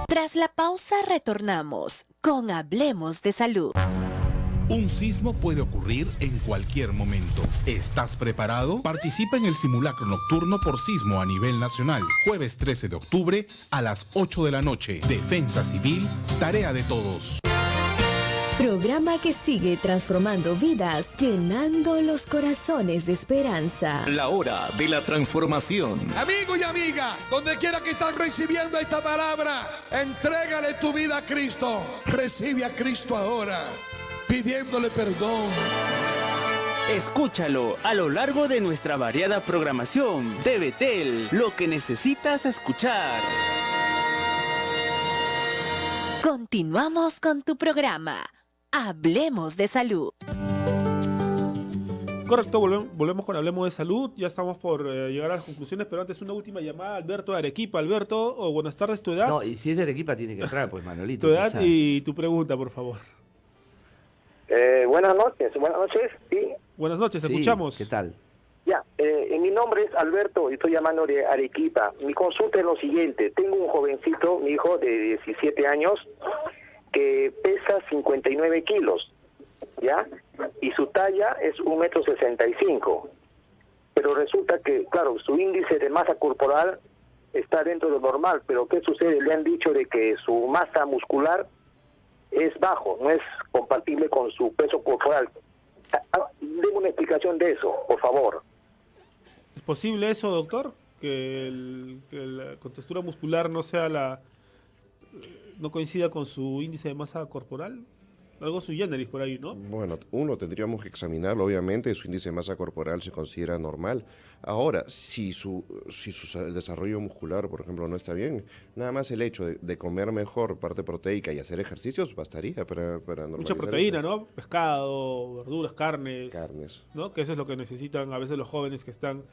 [SPEAKER 3] Tras la pausa retornamos con Hablemos de Salud.
[SPEAKER 6] Un sismo puede ocurrir en cualquier momento. ¿Estás preparado? Participa en el simulacro nocturno por sismo a nivel nacional. Jueves 13 de octubre a las 8 de la noche. Defensa Civil, tarea de todos.
[SPEAKER 7] Programa que sigue transformando vidas, llenando los corazones de esperanza.
[SPEAKER 8] La hora de la transformación.
[SPEAKER 9] Amigo y amiga, donde quiera que están recibiendo esta palabra, entrégale tu vida a Cristo. Recibe a Cristo ahora, pidiéndole perdón.
[SPEAKER 2] Escúchalo a lo largo de nuestra variada programación de Betel, lo que necesitas escuchar.
[SPEAKER 3] Continuamos con tu programa. Hablemos de Salud.
[SPEAKER 1] Correcto, volvemos con Hablemos de Salud. Ya estamos por llegar a las conclusiones, pero antes una última llamada. Alberto de Arequipa. Alberto, buenas tardes, tu edad.
[SPEAKER 5] No, y si es de Arequipa tiene que entrar, pues, Manolito.
[SPEAKER 1] Tu edad
[SPEAKER 5] quizás.
[SPEAKER 1] y tu pregunta, por favor.
[SPEAKER 13] Buenas noches, sí.
[SPEAKER 1] Buenas noches,
[SPEAKER 5] Sí,
[SPEAKER 1] escuchamos.
[SPEAKER 5] ¿qué tal?
[SPEAKER 13] Ya, mi nombre es Alberto y estoy llamando de Arequipa. Mi consulta es lo siguiente. Tengo un jovencito, mi hijo de 17 años, que pesa 59 kilos, ¿ya? Y su talla es 1,65 m. Pero resulta que, claro, su índice de masa corporal está dentro de lo normal, pero ¿qué sucede? Le han dicho de que su masa muscular es bajo, no es compatible con su peso corporal. Deme una explicación de eso, por favor.
[SPEAKER 1] ¿Es posible eso, doctor? Que la contextura muscular no sea no coincida con su índice de masa corporal. Algo sui generis por ahí, ¿no?
[SPEAKER 4] Bueno, tendríamos que examinarlo, obviamente, su índice de masa corporal se considera normal. Ahora, si su desarrollo muscular, por ejemplo, no está bien, nada más el hecho de comer mejor parte proteica y hacer ejercicios bastaría para normalizar.
[SPEAKER 1] Mucha proteína,
[SPEAKER 4] eso.
[SPEAKER 1] ¿no? Pescado, verduras, carnes.
[SPEAKER 4] Carnes.
[SPEAKER 1] ¿No? Que eso es lo que necesitan a veces los jóvenes que están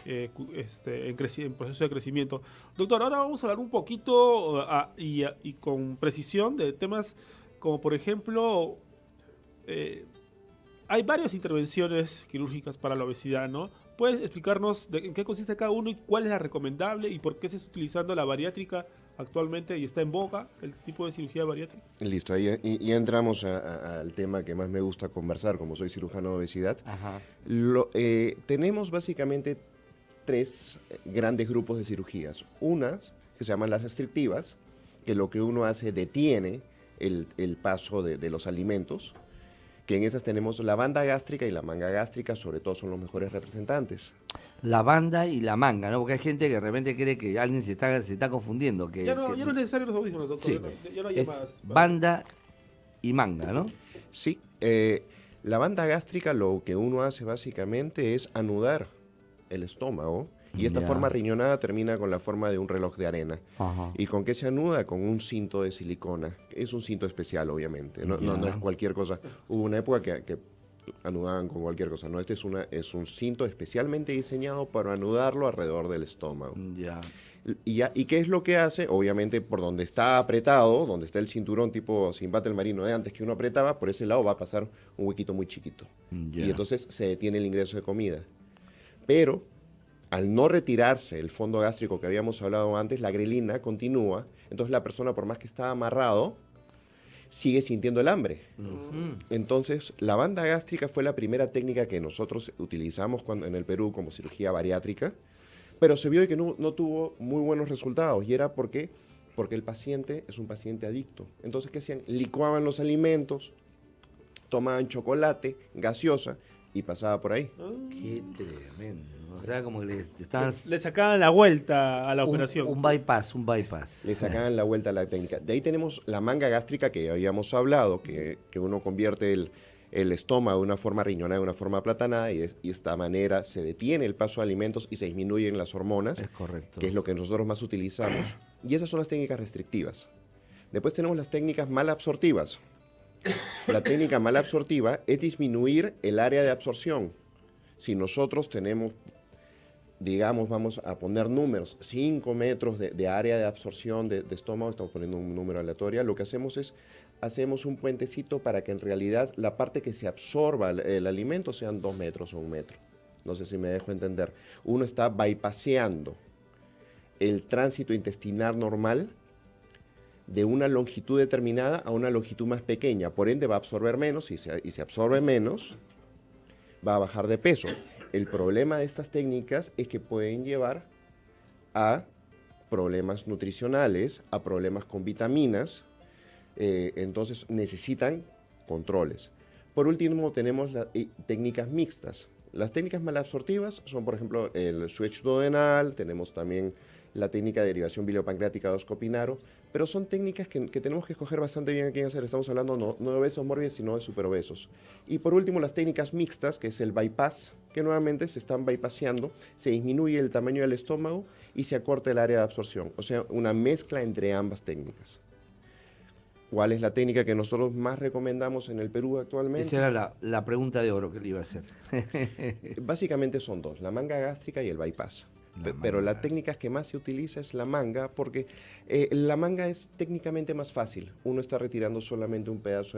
[SPEAKER 1] en proceso de crecimiento. Doctor, ahora vamos a hablar un poquito y con precisión de temas como, por ejemplo, hay varias intervenciones quirúrgicas para la obesidad, ¿no? ¿Puedes explicarnos en qué consiste cada uno y cuál es la recomendable y por qué se está utilizando la bariátrica actualmente y está en boga el tipo de cirugía bariátrica?
[SPEAKER 4] Listo, ahí y entramos al tema que más me gusta conversar, como soy cirujano de obesidad.
[SPEAKER 5] Ajá.
[SPEAKER 4] Tenemos básicamente 3 grandes grupos de cirugías. Unas que se llaman las restrictivas, que lo que uno hace detiene el paso de los alimentos, que en esas tenemos la banda gástrica y la manga gástrica, sobre todo son los mejores representantes.
[SPEAKER 5] La banda y la manga, ¿no? Porque hay gente que de repente cree que alguien se está confundiendo.
[SPEAKER 1] Ya no es necesario los audífonos, doctor.
[SPEAKER 5] Sí.
[SPEAKER 1] Ya no hay
[SPEAKER 5] Es
[SPEAKER 1] más.
[SPEAKER 5] banda y manga, ¿no?
[SPEAKER 4] Sí, la banda gástrica lo que uno hace básicamente es anudar el estómago y esta
[SPEAKER 5] Ya.
[SPEAKER 4] forma riñonada termina con la forma de un reloj de arena.
[SPEAKER 5] Ajá.
[SPEAKER 4] ¿Y con qué se anuda? Con un cinto de silicona. Es un cinto especial, obviamente. No es cualquier cosa. Hubo una época que anudaban con cualquier cosa. No, este es un cinto especialmente diseñado para anudarlo alrededor del estómago.
[SPEAKER 5] Ya.
[SPEAKER 4] ¿Y qué es lo que hace? Obviamente, por donde está apretado, donde está el cinturón tipo Simbad el marino de antes que uno apretaba, por ese lado va a pasar un huequito muy chiquito.
[SPEAKER 5] Ya.
[SPEAKER 4] Y entonces se detiene el ingreso de comida. Pero al no retirarse el fondo gástrico que habíamos hablado antes, la grelina continúa. Entonces la persona, por más que está amarrado, sigue sintiendo el hambre. Entonces, la banda gástrica fue la primera técnica que nosotros utilizamos en el Perú como cirugía bariátrica, pero se vio que no tuvo muy buenos resultados, y era porque Porque el paciente es un paciente adicto. Entonces, ¿qué hacían? Licuaban los alimentos, tomaban chocolate, gaseosa y pasaba por ahí.
[SPEAKER 5] Qué tremendo. O sea, como que le
[SPEAKER 1] sacaban la vuelta a la operación.
[SPEAKER 5] Un bypass.
[SPEAKER 4] Le sacaban la vuelta a la técnica. De ahí tenemos la manga gástrica que ya habíamos hablado, que uno convierte el estómago de una forma riñonada, de una forma aplatanada, y de esta manera se detiene el paso de alimentos y se disminuyen las hormonas.
[SPEAKER 5] Es correcto.
[SPEAKER 4] Que es lo que nosotros más utilizamos. Y esas son las técnicas restrictivas. Después tenemos las técnicas malabsortivas. La técnica malabsortiva es disminuir el área de absorción. Si nosotros tenemos, digamos, vamos a poner números, 5 metros de área de absorción de estómago, estamos poniendo un número aleatorio, lo que hacemos es, hacemos un puentecito para que en realidad la parte que se absorba el alimento sean 2 metros o 1 metro. No sé si me dejo entender. Uno está bypaseando el tránsito intestinal normal de una longitud determinada a una longitud más pequeña. Por ende va a absorber menos y se absorbe menos, va a bajar de peso. El problema de estas técnicas es que pueden llevar a problemas nutricionales, a problemas con vitaminas, entonces necesitan controles. Por último tenemos las técnicas mixtas. Las técnicas malabsortivas son, por ejemplo, el switch duodenal, tenemos también la técnica de derivación biliopancreática de Oscopinaro, pero son técnicas que tenemos que escoger bastante bien a quién hacer. Estamos hablando no de obesos mórbidos, sino de superobesos. Y por último, las técnicas mixtas, que es el bypass, que nuevamente se están bypaseando, se disminuye el tamaño del estómago y se acorta el área de absorción. O sea, una mezcla entre ambas técnicas. ¿Cuál es la técnica que nosotros más recomendamos en el Perú actualmente?
[SPEAKER 5] Esa era la pregunta de oro que le iba a hacer.
[SPEAKER 4] Básicamente son dos, la manga gástrica y el bypass. Pero la técnica que más se utiliza es la manga, porque la manga es técnicamente más fácil. Uno está retirando solamente un pedazo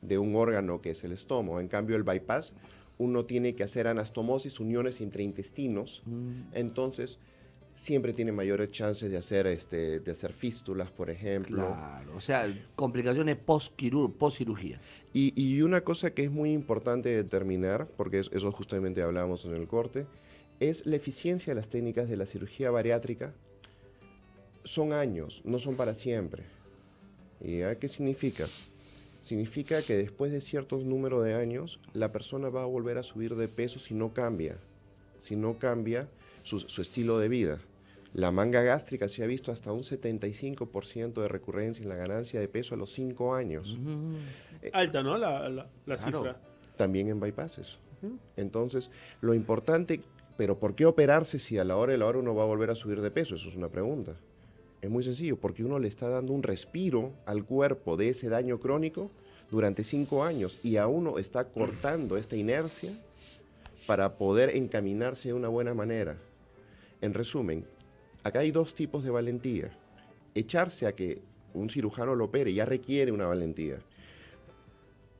[SPEAKER 4] de un órgano que es el estómago. En cambio, el bypass, uno tiene que hacer anastomosis, uniones entre intestinos. Entonces, siempre tiene mayores chances de hacer fístulas, por ejemplo.
[SPEAKER 5] Claro, o sea, complicaciones post-cirugía.
[SPEAKER 4] Y una cosa que es muy importante determinar, porque eso justamente hablábamos en el corte, es la eficiencia de las técnicas de la cirugía bariátrica. Son años, no son para siempre. ¿Y qué significa? Significa que después de ciertos números de años, la persona va a volver a subir de peso si no cambia su estilo de vida. La manga gástrica se ha visto hasta un 75% de recurrencia en la ganancia de peso a los 5 años.
[SPEAKER 1] Alta, ¿no? La cifra.
[SPEAKER 4] También en bypasses. Entonces, lo importante, pero ¿por qué operarse si a la hora de la hora uno va a volver a subir de peso? Eso es una pregunta. Es muy sencillo, porque uno le está dando un respiro al cuerpo de ese daño crónico durante 5 años y a uno está cortando esta inercia para poder encaminarse de una buena manera. En resumen, acá hay 2 tipos de valentía. Echarse a que un cirujano lo opere ya requiere una valentía.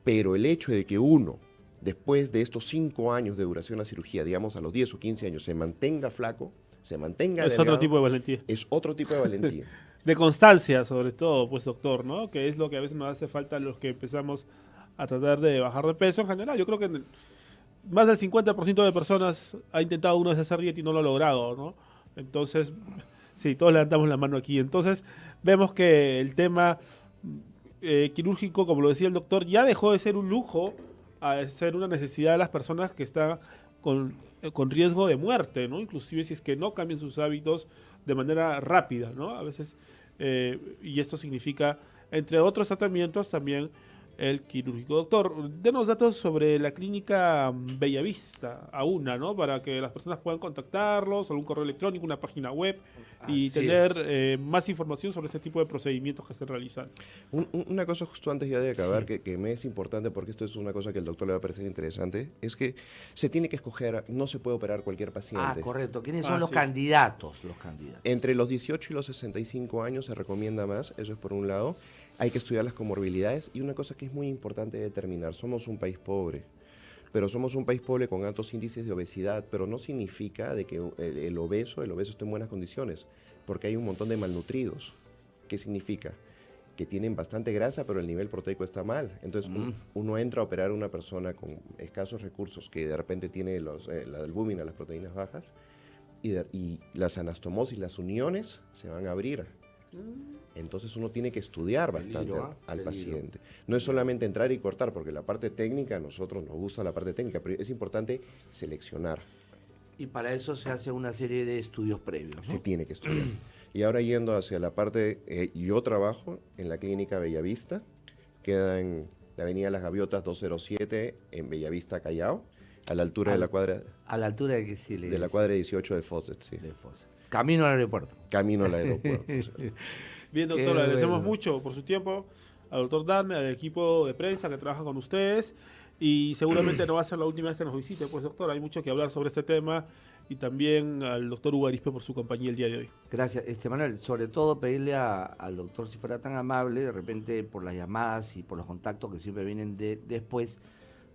[SPEAKER 4] Pero el hecho de que uno, después de estos 5 años de duración de la cirugía, digamos a los 10 o 15 años, se mantenga flaco, se mantenga delgado,
[SPEAKER 1] otro tipo de valentía.
[SPEAKER 4] Es otro tipo de valentía.
[SPEAKER 1] De constancia, sobre todo, pues, doctor, ¿no? Que es lo que a veces nos hace falta a los que empezamos a tratar de bajar de peso en general. Yo creo que más del 50% de personas ha intentado una vez hacer dieta y no lo ha logrado, ¿no? Entonces, sí, todos levantamos la mano aquí. Entonces, vemos que el tema quirúrgico, como lo decía el doctor, ya dejó de ser un lujo a ser una necesidad de las personas que están con riesgo de muerte, ¿no? Inclusive si es que no cambian sus hábitos de manera rápida, ¿no? A veces, y esto significa, entre otros tratamientos, también el quirúrgico. Doctor, denos datos sobre la clínica Bellavista, AUNA, ¿no? Para que las personas puedan contactarlos, algún correo electrónico, una página web y tener más información sobre este tipo de procedimientos que se realizan.
[SPEAKER 4] Una cosa justo antes ya de acabar, que me es importante porque esto es una cosa que al doctor le va a parecer interesante, es que se tiene que escoger, no se puede operar cualquier paciente.
[SPEAKER 5] Correcto. ¿Quiénes son los candidatos?
[SPEAKER 4] Entre los 18 y los 65 años se recomienda más, eso es por un lado. Hay que estudiar las comorbilidades y una cosa que es muy importante determinar, somos un país pobre, pero somos un país pobre con altos índices de obesidad, pero no significa de que el obeso esté en buenas condiciones, porque hay un montón de malnutridos. ¿Qué significa? Que tienen bastante grasa, pero el nivel proteico está mal. Entonces uno entra a operar a una persona con escasos recursos que de repente tiene la albúmina, las proteínas bajas, y las anastomosis, las uniones se van a abrir. Entonces uno tiene que estudiar bastante al
[SPEAKER 5] Peligro.
[SPEAKER 4] paciente. No es solamente entrar y cortar, porque la parte técnica, a nosotros nos gusta la parte técnica, pero es importante seleccionar.
[SPEAKER 5] Y para eso se hace una serie de estudios previos, ¿no?
[SPEAKER 4] Se tiene que estudiar. Y ahora yendo hacia la parte, yo trabajo en la clínica Bellavista, queda en la avenida Las Gaviotas 207 en Bellavista, Callao, a la altura de la cuadra...
[SPEAKER 5] A la altura de que sí le
[SPEAKER 4] de la cuadra 18 de Fawcett, sí.
[SPEAKER 5] De Fawcett. Camino al aeropuerto.
[SPEAKER 4] Camino al aeropuerto. Sí.
[SPEAKER 1] Bien, doctor, le agradecemos mucho por su tiempo al doctor Darme, al equipo de prensa que trabaja con ustedes, y seguramente no va a ser la última vez que nos visite, pues doctor, hay mucho que hablar sobre este tema, y también al doctor Hugo Arizpe por su compañía el día de hoy.
[SPEAKER 5] Gracias, Manuel. Sobre todo pedirle al doctor, si fuera tan amable, de repente por las llamadas y por los contactos que siempre vienen después,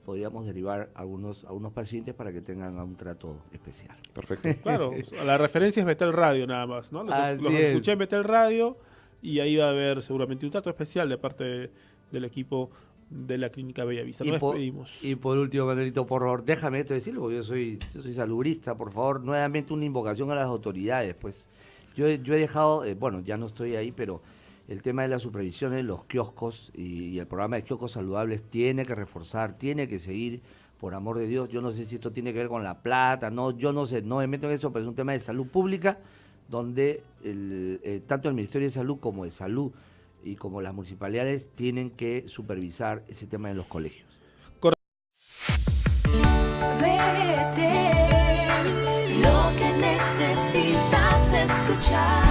[SPEAKER 5] podríamos derivar a algunos pacientes para que tengan un trato especial.
[SPEAKER 4] Perfecto.
[SPEAKER 1] Claro, la referencia es Betel Radio nada más, ¿no? Los escuché en Betel Radio y ahí va a haber seguramente un trato especial de parte del equipo de la Clínica Bellavista. Nos despedimos.
[SPEAKER 5] Y por último, Manuelito, por favor, déjame esto decirlo, porque yo soy salubrista, por favor, nuevamente una invocación a las autoridades. Pues yo he dejado, bueno, ya no estoy ahí, pero el tema de las supervisiones, los kioscos y el programa de kioscos saludables tiene que reforzar, tiene que seguir, por amor de Dios. Yo no sé si esto tiene que ver con la plata, no, yo no sé, no me meto en eso, pero es un tema de salud pública, donde tanto el Ministerio de Salud como de Salud y como las municipalidades tienen que supervisar ese tema en los colegios.
[SPEAKER 7] Vete, lo que necesitas escuchar.